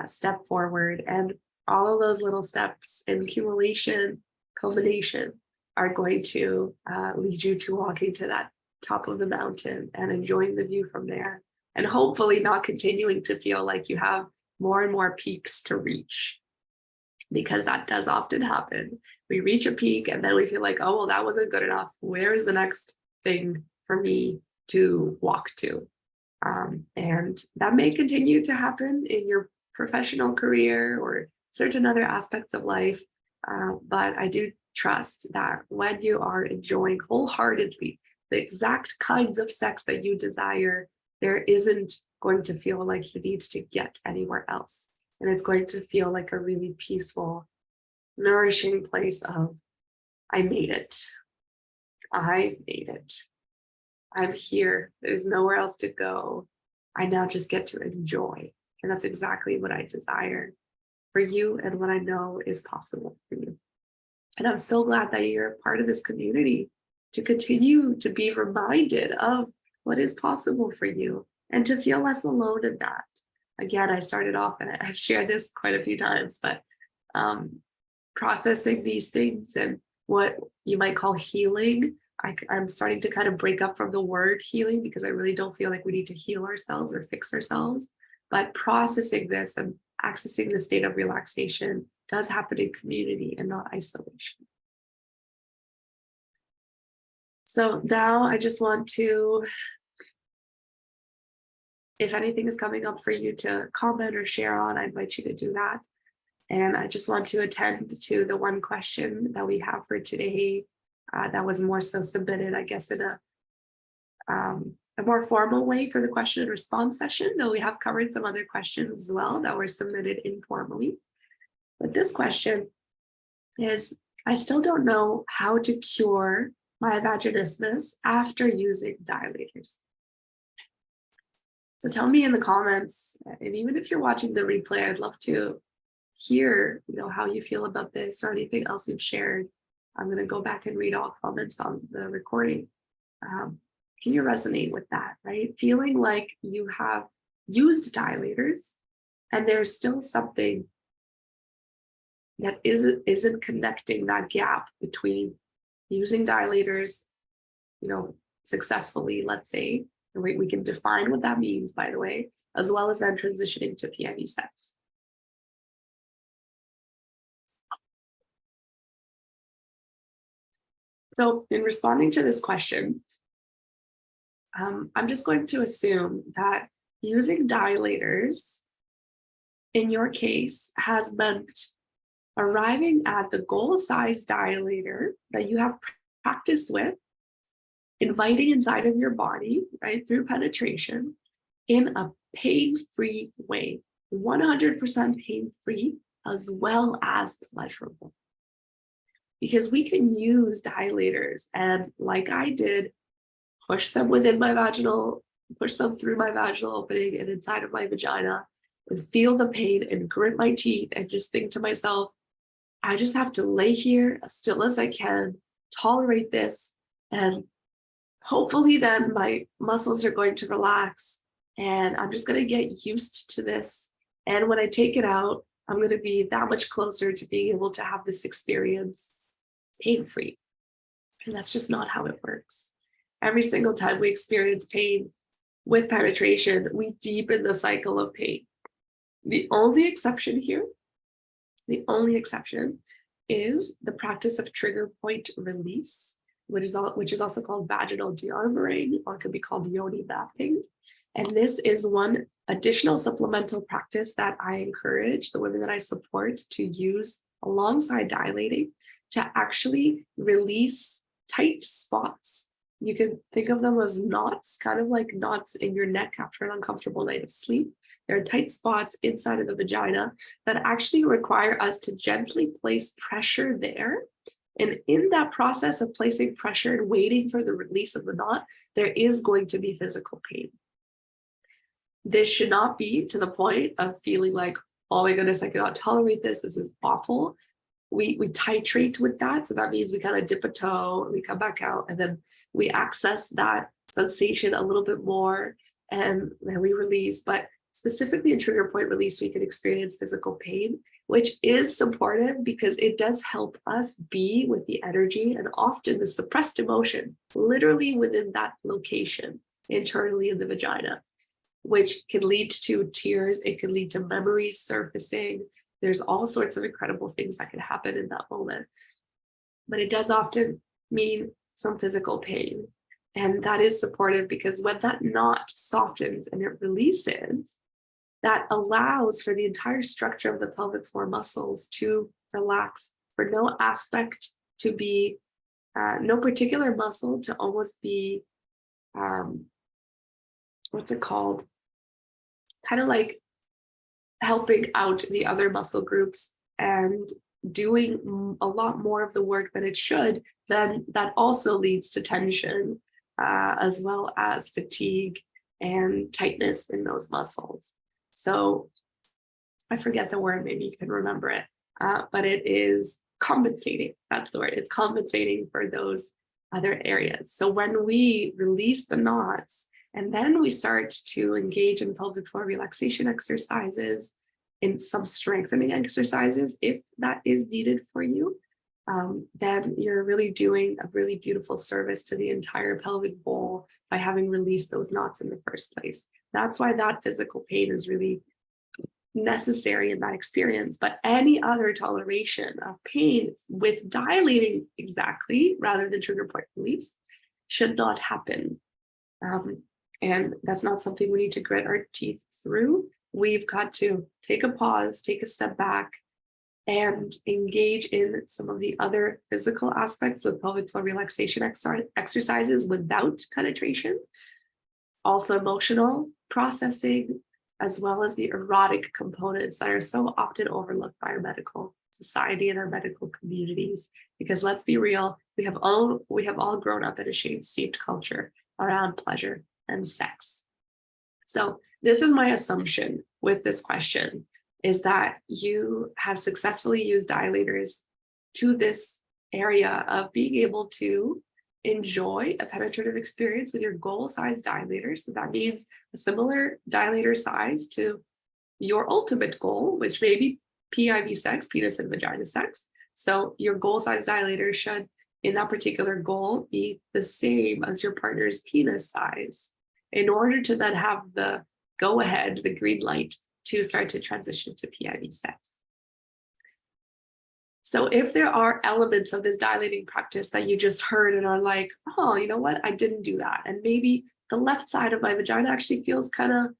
step forward. And all of those little steps in accumulation, culmination, are going to lead you to walking to that top of the mountain and enjoying the view from there, and hopefully not continuing to feel like you have more and more peaks to reach, because that does often happen. We reach a peak and then we feel like, oh, well, that wasn't good enough. Where is the next thing for me to walk to? And that may continue to happen in your professional career or certain other aspects of life. But I do trust that when you are enjoying wholeheartedly the exact kinds of sex that you desire, there isn't going to feel like you need to get anywhere else. And it's going to feel like a really peaceful, nourishing place of, I made it. I made it. I'm here. There's nowhere else to go. I now just get to enjoy. And that's exactly what I desire for you and what I know is possible for you. And I'm so glad that you're a part of this community to continue to be reminded of what is possible for you and to feel less alone in that. Again, I started off, and I've shared this quite a few times, but processing these things and what you might call healing. I'm starting to kind of break up from the word healing, because I really don't feel like we need to heal ourselves or fix ourselves, but processing this and accessing the state of relaxation does happen in community and not isolation. So now I just want to, if anything is coming up for you to comment or share on, I invite you to do that. And I just want to attend to the one question that we have for today that was more so submitted, I guess, in a more formal way for the question and response session, though we have covered some other questions as well that were submitted informally. But this question is, I still don't know how to cure my vaginismus after using dilators. So tell me in the comments, and even if you're watching the replay, I'd love to hear, how you feel about this or anything else you've shared. I'm going to go back and read all comments on the recording. Can you resonate with that, right? Feeling like you have used dilators and there's still something that isn't connecting that gap between using dilators, successfully, let's say, and we can define what that means, by the way, as well as then transitioning to PME sex. So in responding to this question, I'm just going to assume that using dilators in your case has meant arriving at the goal size dilator that you have practiced with, inviting inside of your body, right, through penetration in a pain-free way, 100% pain-free as well as pleasurable. Because we can use dilators and, like I did, push them through my vaginal opening and inside of my vagina and feel the pain and grit my teeth and just think to myself, I just have to lay here as still as I can, tolerate this, and hopefully then my muscles are going to relax and I'm just going to get used to this. And when I take it out, I'm going to be that much closer to being able to have this experience pain-free. And that's just not how it works. Every single time we experience pain with penetration, we deepen the cycle of pain. The only exception here, is the practice of trigger point release, which is also called vaginal dearmoring, or could be called yoni mapping. And this is one additional supplemental practice that I encourage the women that I support to use alongside dilating to actually release tight spots. You can think of them as knots, kind of like knots in your neck after an uncomfortable night of sleep. There are tight spots inside of the vagina that actually require us to gently place pressure there. And in that process of placing pressure and waiting for the release of the knot, there is going to be physical pain. This should not be to the point of feeling like, oh my goodness, I cannot tolerate this. This is awful. We titrate with that. So that means we kind of dip a toe, we come back out, and then we access that sensation a little bit more, and then we release. But specifically in trigger point release, we can experience physical pain, which is supportive because it does help us be with the energy and often the suppressed emotion, literally within that location internally in the vagina, which can lead to tears. It can lead to memories surfacing. There's all sorts of incredible things that can happen in that moment. But it does often mean some physical pain. And that is supportive because when that knot softens and it releases, that allows for the entire structure of the pelvic floor muscles to relax, for no aspect to be, no particular muscle to almost be, what's it called? Kind of like helping out the other muscle groups and doing a lot more of the work that it should, then that also leads to tension, as well as fatigue and tightness in those muscles. So I forget the word, maybe you can remember it, but it is compensating. That's the word. It's compensating for those other areas. So when we release the knots, and then we start to engage in pelvic floor relaxation exercises, in some strengthening exercises, if that is needed for you, then you're really doing a really beautiful service to the entire pelvic bowl by having released those knots in the first place. That's why that physical pain is really necessary in that experience, but any other toleration of pain with dilating exactly rather than trigger point release should not happen. And that's not something we need to grit our teeth through. We've got to take a pause, take a step back, and engage in some of the other physical aspects of pelvic floor relaxation exercises without penetration. Also emotional processing, as well as the erotic components that are so often overlooked by our medical society and our medical communities. Because let's be real, we have all grown up in a shame-steeped culture around pleasure and sex. So this is my assumption with this question, is that you have successfully used dilators to this area of being able to enjoy a penetrative experience with your goal size dilator. So that means a similar dilator size to your ultimate goal, which may be PIV sex, penis and vagina sex. So your goal size dilator should, in that particular goal, be the same as your partner's penis size in order to then have the go ahead, the green light to start to transition to PIV sex. So if there are elements of this dilating practice that you just heard and are like, oh, you know what, I didn't do that. And maybe the left side of my vagina actually feels kind of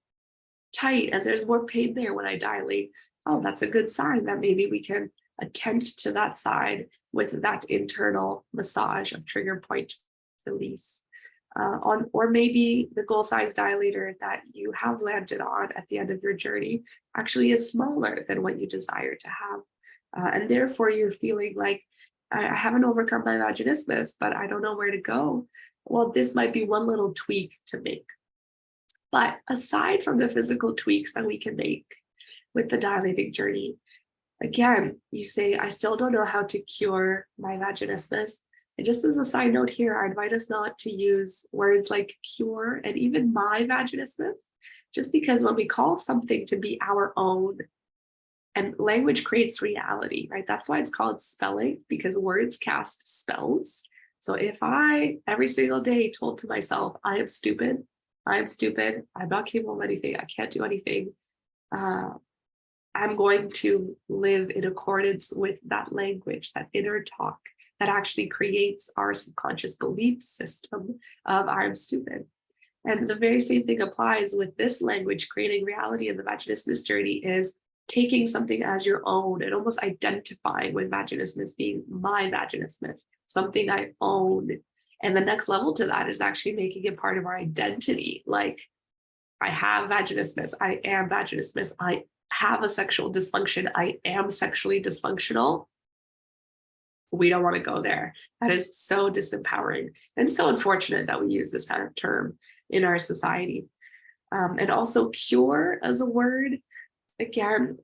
tight and there's more pain there when I dilate. Oh, that's a good sign that maybe we can attend to that side with that internal massage of trigger point release. Or maybe the goal size dilator that you have landed on at the end of your journey actually is smaller than what you desire to have. And therefore you're feeling like, I haven't overcome my vaginismus, but I don't know where to go. Well, this might be one little tweak to make. But aside from the physical tweaks that we can make with the dilating journey, again, you say, I still don't know how to cure my vaginismus. And just as a side note here, I invite us not to use words like cure and even my vaginismus, just because when we call something to be our own, and language creates reality, right? That's why it's called spelling, because words cast spells. So if I every single day told to myself, I am stupid, I'm not capable of anything, I can't do anything, I'm going to live in accordance with that language, that inner talk that actually creates our subconscious belief system of I'm stupid. And the very same thing applies with this language creating reality in the vaginismus journey, is taking something as your own and almost identifying with vaginismus being my vaginismus, something I own. And the next level to that is actually making it part of our identity. Like, I have vaginismus, I am vaginismus, I have a sexual dysfunction, I am sexually dysfunctional. We don't want to go there. That is so disempowering and so unfortunate that we use this kind of term in our society. And also cure as a word, again,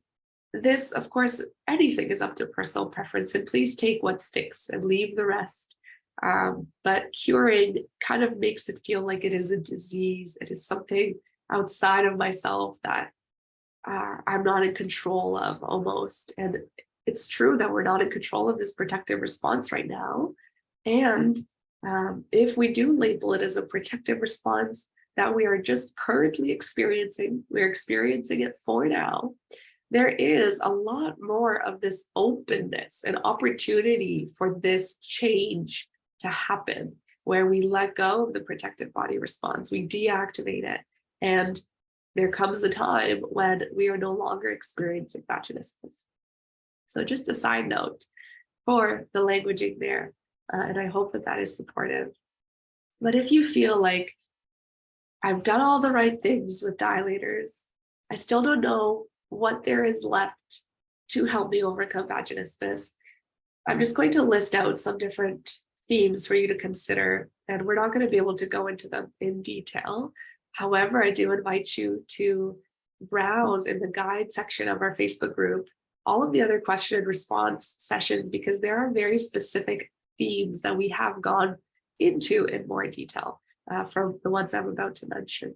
this, of course, anything is up to personal preference, and please take what sticks and leave the rest. But curing kind of makes it feel like it is a disease. It is something outside of myself that I'm not in control of almost. And it's true that we're not in control of this protective response right now. And if we do label it as a protective response that we are just currently experiencing, we're experiencing it for now, there is a lot more of this openness and opportunity for this change to happen, where we let go of the protective body response, we deactivate it, and there comes a time when we are no longer experiencing vaginismus. So just a side note for the languaging there, and I hope that that is supportive. But if you feel like I've done all the right things with dilators, I still don't know what there is left to help me overcome vaginismus, I'm just going to list out some different themes for you to consider, and we're not going to be able to go into them in detail. However, I do invite you to browse in the guide section of our Facebook group all of the other question and response sessions, because there are very specific themes that we have gone into in more detail from the ones I'm about to mention.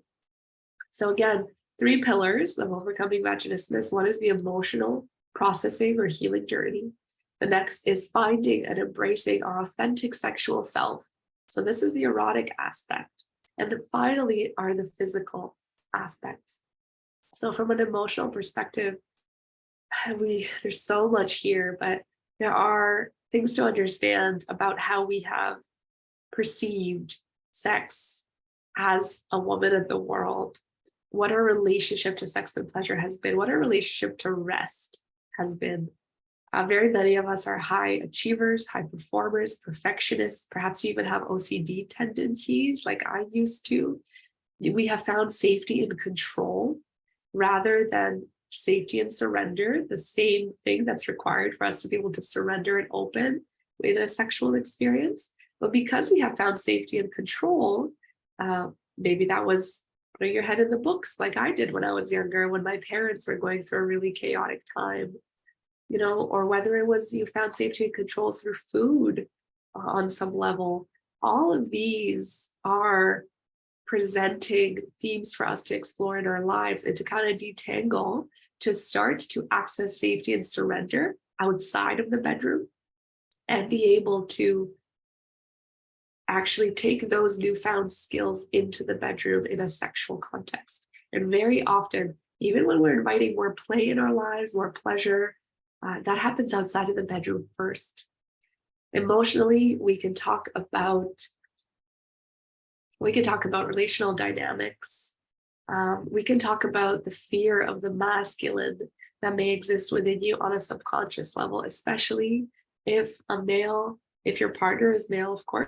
So again, 3 pillars of overcoming vaginismus. One is the emotional processing or healing journey. The next is finding and embracing our authentic sexual self. So this is the erotic aspect. And then finally are the physical aspects. So from an emotional perspective, there's so much here, but there are things to understand about how we have perceived sex as a woman in the world, what our relationship to sex and pleasure has been, what our relationship to rest has been. Very many of us are high achievers, high performers, perfectionists. Perhaps you even have OCD tendencies like I used to. We have found safety and control rather than safety and surrender, the same thing that's required for us to be able to surrender and open in a sexual experience. But because we have found safety and control, maybe that was putting your head in the books like I did when I was younger, when my parents were going through a really chaotic time, or whether it was you found safety and control through food on some level. All of these are presenting themes for us to explore in our lives and to kind of detangle, to start to access safety and surrender outside of the bedroom and be able to actually take those newfound skills into the bedroom in a sexual context. And very often, even when we're inviting more play in our lives, more pleasure, that happens outside of the bedroom first. Emotionally, we can talk about relational dynamics. We can talk about the fear of the masculine that may exist within you on a subconscious level, especially if your partner is male, of course,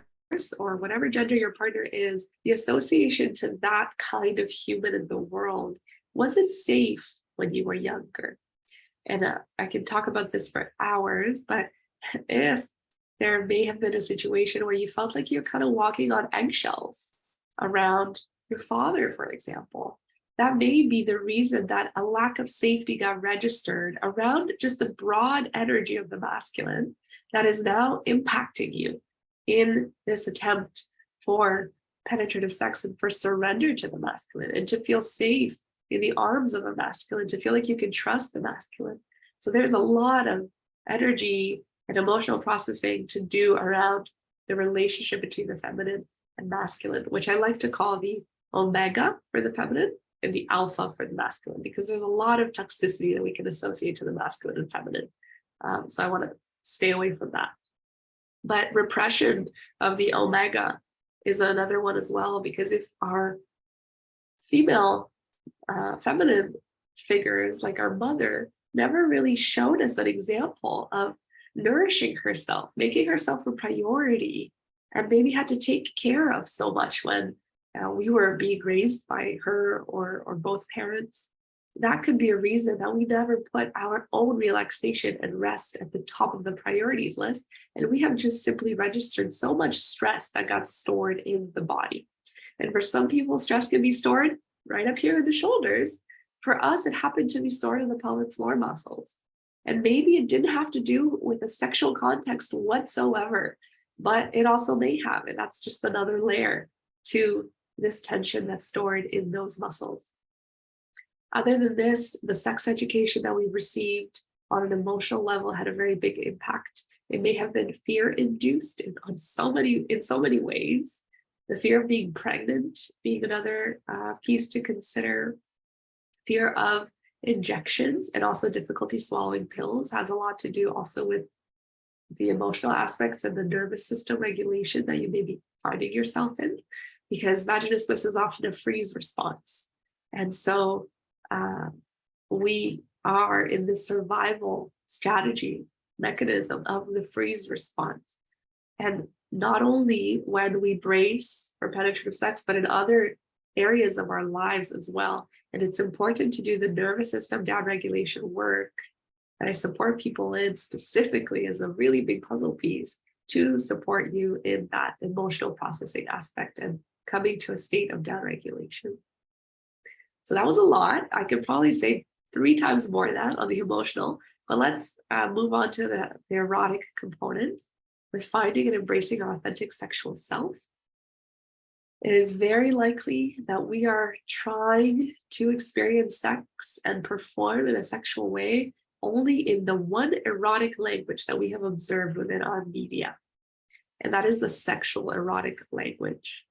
or whatever gender your partner is, the association to that kind of human in the world wasn't safe when you were younger. And I can talk about this for hours, but if there may have been a situation where you felt like you're kind of walking on eggshells around your father, for example, that may be the reason that a lack of safety got registered around just the broad energy of the masculine that is now impacting you in this attempt for penetrative sex and for surrender to the masculine and to feel safe in the arms of a masculine, to feel like you can trust the masculine. So there's a lot of energy and emotional processing to do around the relationship between the feminine and masculine, which I like to call the omega for the feminine and the alpha for the masculine, because there's a lot of toxicity that we can associate to the masculine and feminine. So I want to stay away from that. But repression of the omega is another one as well, because if our female feminine figures like our mother never really showed us an example of nourishing herself, making herself a priority, and maybe had to take care of so much when we were being raised by her or both parents, that could be a reason that we never put our own relaxation and rest at the top of the priorities list. And we have just simply registered so much stress that got stored in the body. And for some people, stress can be stored right up here in the shoulders. For us, it happened to be stored in the pelvic floor muscles. And maybe it didn't have to do with a sexual context whatsoever, but it also may have. And that's just another layer to this tension that's stored in those muscles. Other than this, the sex education that we received on an emotional level had a very big impact. It may have been fear-induced in so many ways. The fear of being pregnant being another piece to consider. Fear of injections and also difficulty swallowing pills has a lot to do also with the emotional aspects and the nervous system regulation that you may be finding yourself in, because vaginismus is often a freeze response. And so we are in the survival strategy mechanism of the freeze response. And not only when we brace for penetrative sex, but in other areas of our lives as well. And it's important to do the nervous system downregulation work that I support people in specifically as a really big puzzle piece to support you in that emotional processing aspect and coming to a state of downregulation. So that was a lot. I could probably say 3 times more of that on the emotional, but let's move on to the erotic components with finding and embracing our authentic sexual self. It is very likely that we are trying to experience sex and perform in a sexual way only in the one erotic language that we have observed within our media, and that is the sexual erotic language.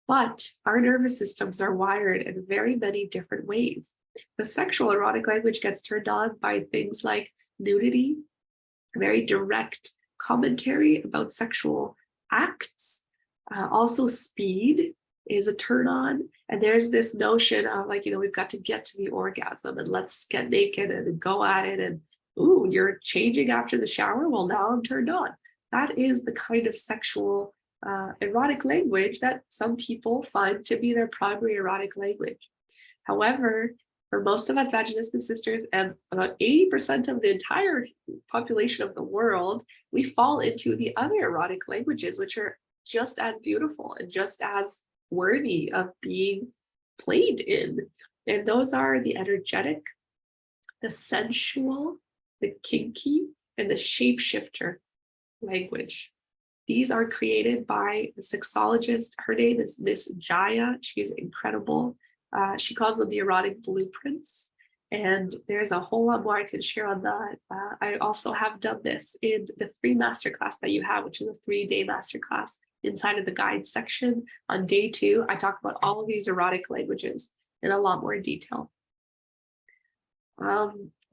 But our nervous systems are wired in very many different ways. The sexual erotic language gets turned on by things like nudity, very direct commentary about sexual acts. Also, speed is a turn on. And there's this notion of like, we've got to get to the orgasm and let's get naked and go at it. And, ooh, you're changing after the shower? Well, now I'm turned on. That is the kind of sexual erotic language that some people find to be their primary erotic language. However, for most of us Vaginismus sisters and about 80% of the entire population of the world, we fall into the other erotic languages, which are just as beautiful and just as worthy of being played in. And those are the energetic, the sensual, the kinky, and the shapeshifter language. These are created by the sexologist. Her name is Miss Jaya. She's incredible. She calls them the erotic blueprints. And there's a whole lot more I can share on that. I also have done this in the free masterclass that you have, which is a 3-day masterclass. Inside of the guide section on day 2, I talk about all of these erotic languages in a lot more detail.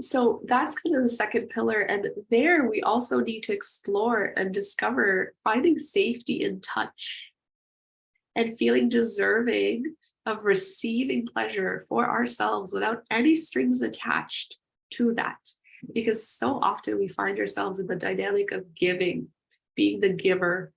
So that's kind of the second pillar. And there we also need to explore and discover finding safety in touch and feeling deserving of receiving pleasure for ourselves without any strings attached to that. Because so often we find ourselves in the dynamic of giving, being the giver,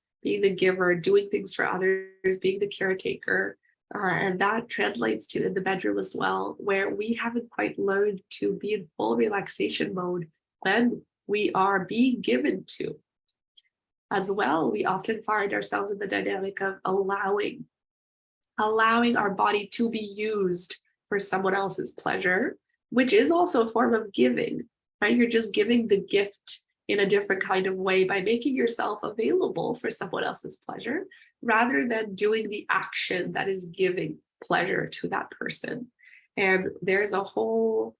doing things for others, being the caretaker. And that translates to in the bedroom as well, where we haven't quite learned to be in full relaxation mode when we are being given to. As well, we often find ourselves in the dynamic of allowing our body to be used for someone else's pleasure, which is also a form of giving, right? You're just giving the gift in a different kind of way by making yourself available for someone else's pleasure, rather than doing the action that is giving pleasure to that person. And there's a whole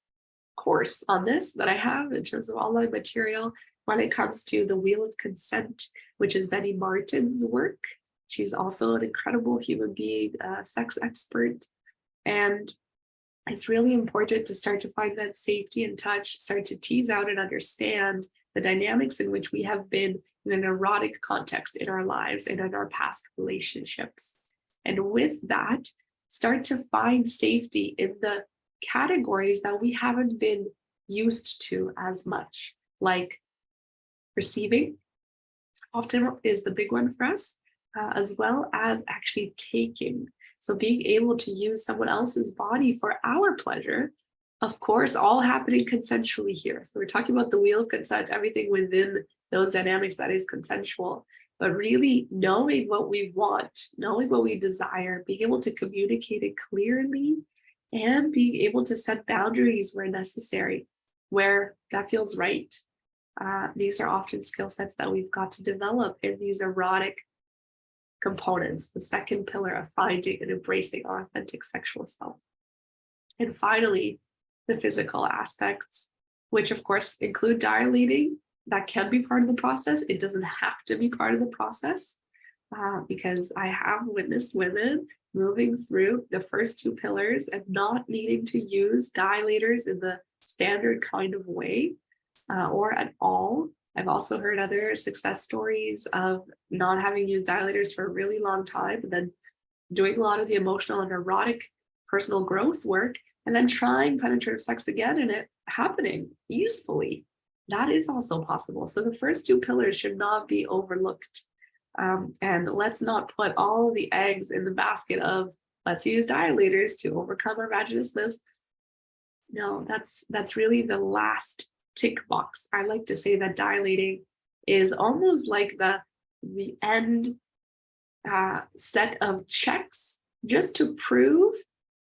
course on this that I have in terms of online material when it comes to the Wheel of Consent, which is Betty Martin's work. She's also an incredible human being, sex expert. And it's really important to start to find that safety and touch, start to tease out and understand the dynamics in which we have been in an erotic context in our lives and in our past relationships. And with that, start to find safety in the categories that we haven't been used to as much, like receiving often is the big one for us, as well as actually taking. So being able to use someone else's body for our pleasure, of course, all happening consensually here. So we're talking about the wheel of consent, everything within those dynamics that is consensual, but really knowing what we want, knowing what we desire, being able to communicate it clearly, and being able to set boundaries where necessary, where that feels right. These are often skill sets that we've got to develop in these erotic components, the second pillar of finding and embracing our authentic sexual self. And finally, the physical aspects, which of course include dilating. That can be part of the process. It doesn't have to be part of the process, because I have witnessed women moving through the first 2 pillars and not needing to use dilators in the standard kind of way, or at all. I've also heard other success stories of not having used dilators for a really long time, and then doing a lot of the emotional and erotic personal growth work, and then trying penetrative sex again and it happening usefully. That is also possible. So the first 2 pillars should not be overlooked. And let's not put all of the eggs in the basket of let's use dilators to overcome our vaginismus. No, that's really the last tick box. I like to say that dilating is almost like the end set of checks just to prove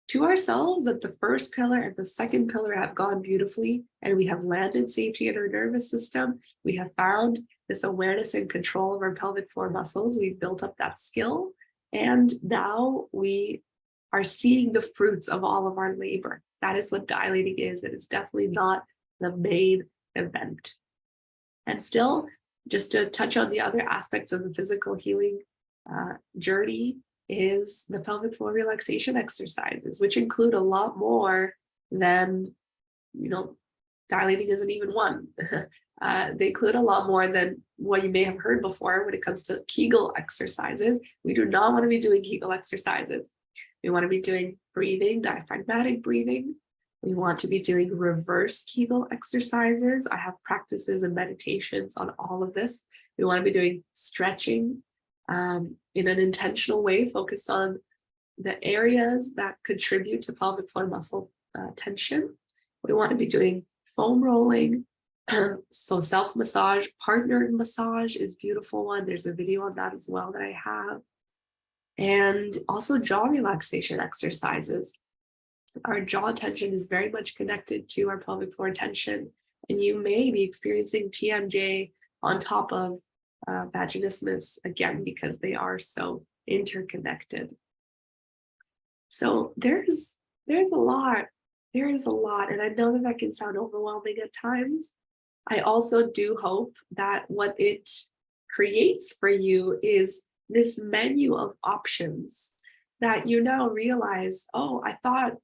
to ourselves that the first pillar and the second pillar have gone beautifully, and we have landed safety in our nervous system. We have found this awareness and control of our pelvic floor muscles. We've built up that skill, and now we are seeing the fruits of all of our labor. That is what dilating is, and it's definitely not the main event. And still, just to touch on the other aspects of the physical healing journey, is the pelvic floor relaxation exercises, which include a lot more then, dilating isn't even one. They include a lot more than what you may have heard before when it comes to Kegel exercises. We do not want to be doing Kegel exercises. We want to be doing breathing, diaphragmatic breathing. We want to be doing reverse Kegel exercises. I have practices and meditations on all of this. We want to be doing stretching in an intentional way, focused on the areas that contribute to pelvic floor muscle tension. We want to be doing foam rolling. So self-massage, partnered massage is a beautiful one. There's a video on that as well that I have. And also jaw relaxation exercises. Our jaw tension is very much connected to our pelvic floor tension. And you may be experiencing TMJ on top of vaginismus, again, because they are so interconnected. So there's a lot. There is a lot. And I know that can sound overwhelming at times. I also do hope that what it creates for you is this menu of options that you now realize, oh, I thought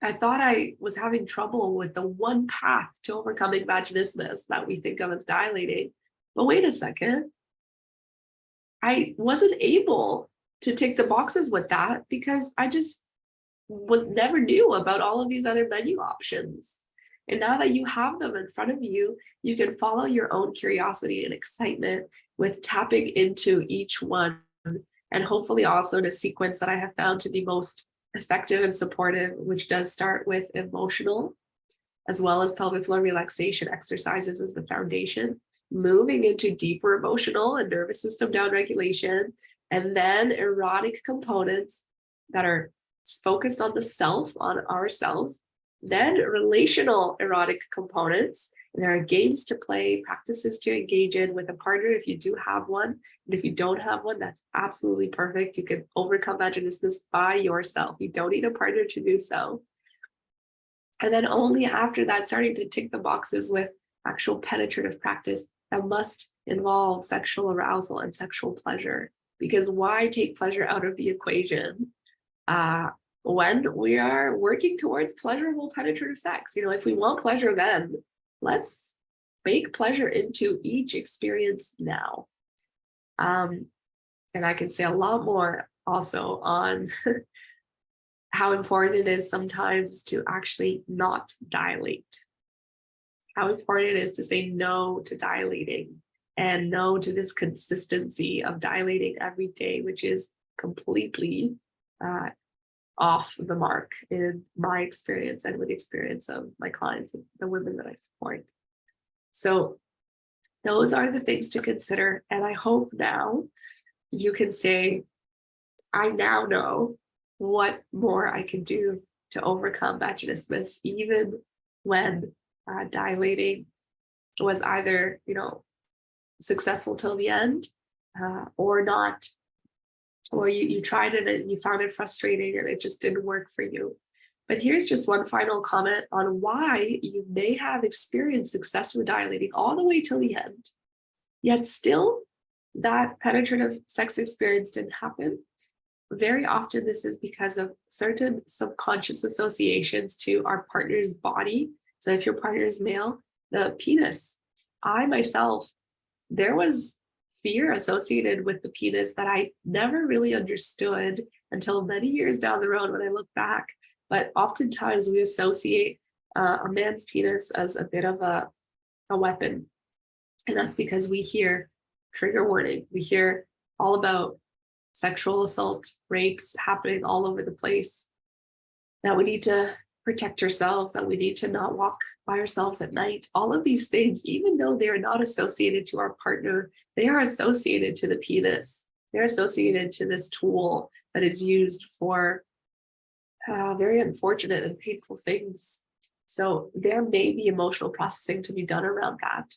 I was having trouble with the one path to overcoming vaginismus that we think of as dilating. But wait a second. I wasn't able to tick the boxes with that because I just never knew about all of these other menu options. And now that you have them in front of you, you can follow your own curiosity and excitement with tapping into each one, and hopefully also the sequence that I have found to be most effective and supportive, which does start with emotional, as well as pelvic floor relaxation exercises as the foundation, moving into deeper emotional and nervous system downregulation, and then erotic components that are focused on the self, on ourselves, then relational erotic components. There are games to play, practices to engage in with a partner if you do have one. And if you don't have one, that's absolutely perfect. You can overcome vaginismus by yourself. You don't need a partner to do so. And then only after that, starting to tick the boxes with actual penetrative practice that must involve sexual arousal and sexual pleasure. Because why take pleasure out of the equation when we are working towards pleasurable penetrative sex? If we want pleasure, then let's make pleasure into each experience now. And I can say a lot more also on how important it is sometimes to actually not dilate. How important it is to say no to dilating and no to this consistency of dilating every day, which is completely off the mark in my experience and with the experience of my clients and the women that I support. So those are the things to consider. And I hope now you can say, I now know what more I can do to overcome vaginismus, even when dilating was either, successful till the end or not. Or you tried it and you found it frustrating and it just didn't work for you. But here's just one final comment on why you may have experienced success with dilating all the way till the end, yet still that penetrative sex experience didn't happen. Very often this is because of certain subconscious associations to our partner's body. So if your partner is male, the penis. I myself, there was fear associated with the penis that I never really understood until many years down the road when I look back. But oftentimes we associate a man's penis as a bit of a weapon. And that's because we hear trigger warning. We hear all about sexual assault, rapes happening all over the place, that we need to protect ourselves, that we need to not walk by ourselves at night. All of these things, even though they are not associated to our partner, they are associated to the penis. They're associated to this tool that is used for very unfortunate and painful things. So there may be emotional processing to be done around that.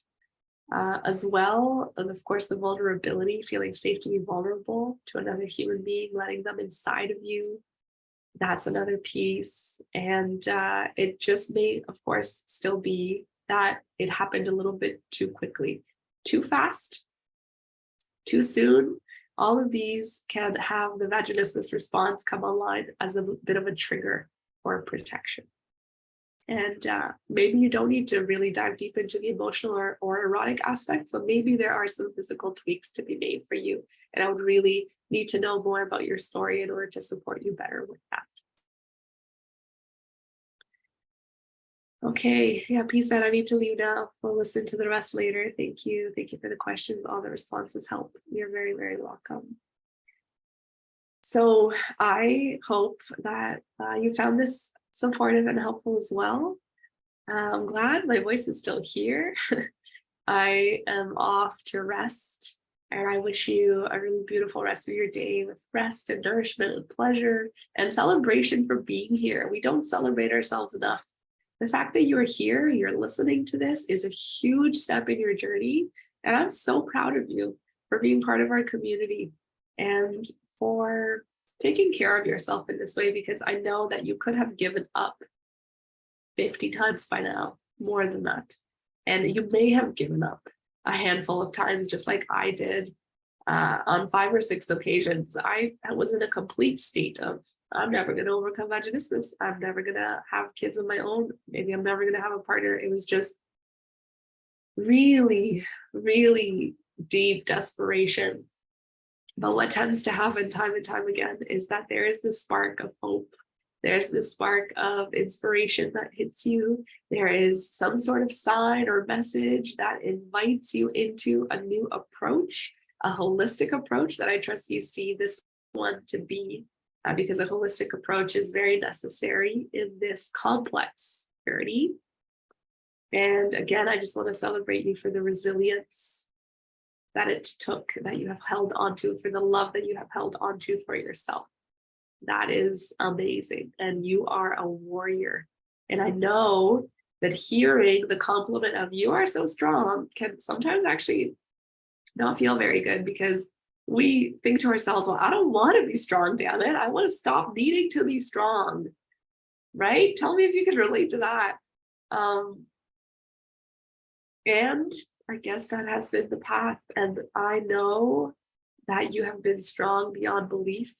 As well, and of course, the vulnerability, feeling safe to be vulnerable to another human being, letting them inside of you. That's another piece. And it just may, of course, still be that it happened a little bit too quickly, too fast, too soon. All of these can have the vaginismus response come online as a bit of a trigger for protection. And maybe you don't need to really dive deep into the emotional or erotic aspects, but maybe there are some physical tweaks to be made for you. And I would really need to know more about your story in order to support you better with that. Okay, yeah, peace out. I need to leave now. We'll listen to the rest later. Thank you. Thank you for the questions. All the responses help. You're very, very welcome. So I hope that you found this supportive and helpful as well. I'm glad my voice is still here. I am off to rest, and I wish you a really beautiful rest of your day with rest and nourishment and pleasure and celebration for being here. We don't celebrate ourselves enough. The fact that you're here, you're listening to this, is a huge step in your journey. And I'm so proud of you for being part of our community and for taking care of yourself in this way, because I know that you could have given up 50 times by now, more than that. And you may have given up a handful of times, just like I did on 5 or 6 occasions. I was in a complete state of, I'm never going to overcome vaginismus. I'm never going to have kids of my own. Maybe I'm never going to have a partner. It was just really, really deep desperation. But what tends to happen time and time again is that there is this spark of hope. There's this spark of inspiration that hits you. There is some sort of sign or message that invites you into a new approach, a holistic approach that I trust you see this one to be, because a holistic approach is very necessary in this complex journey. And again, I just want to celebrate you for the resilience that it took, that you have held onto, for the love that you have held onto for yourself. That is amazing. And you are a warrior. And I know that hearing the compliment of "you are so strong" can sometimes actually not feel very good, because we think to ourselves, well, I don't want to be strong, damn it. I want to stop needing to be strong, right? Tell me if you could relate to that. And I guess that has been the path. And I know that you have been strong beyond belief.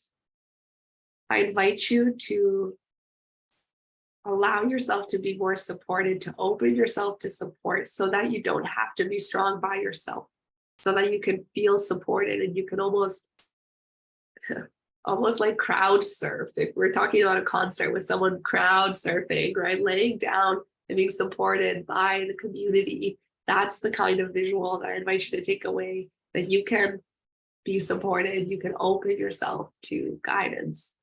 I invite you to allow yourself to be more supported, to open yourself to support, so that you don't have to be strong by yourself, so that you can feel supported, and you can almost like crowd surf. If we're talking about a concert with someone crowd surfing, right? Laying down and being supported by the community. That's the kind of visual that I invite you to take away, that you can be supported, you can open yourself to guidance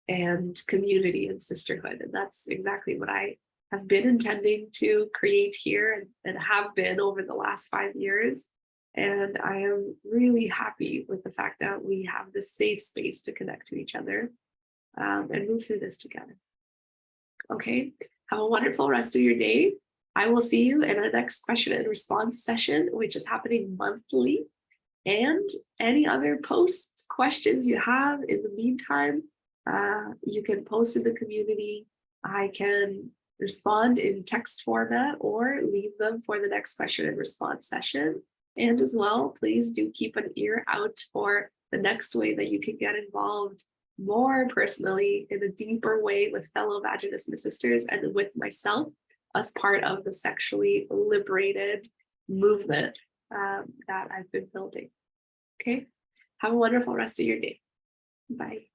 and community and sisterhood. And that's exactly what I have been intending to create here and have been over the last 5 years. And I am really happy with the fact that we have this safe space to connect to each other and move through this together. Okay, have a wonderful rest of your day. I will see you in our next question and response session, which is happening monthly. And any other posts, questions you have in the meantime, you can post in the community. I can respond in text format or leave them for the next question and response session. And as well, please do keep an ear out for the next way that you can get involved more personally in a deeper way with fellow Vaginismus sisters and with myself as part of the sexually liberated movement that I've been building. Okay, have a wonderful rest of your day. Bye.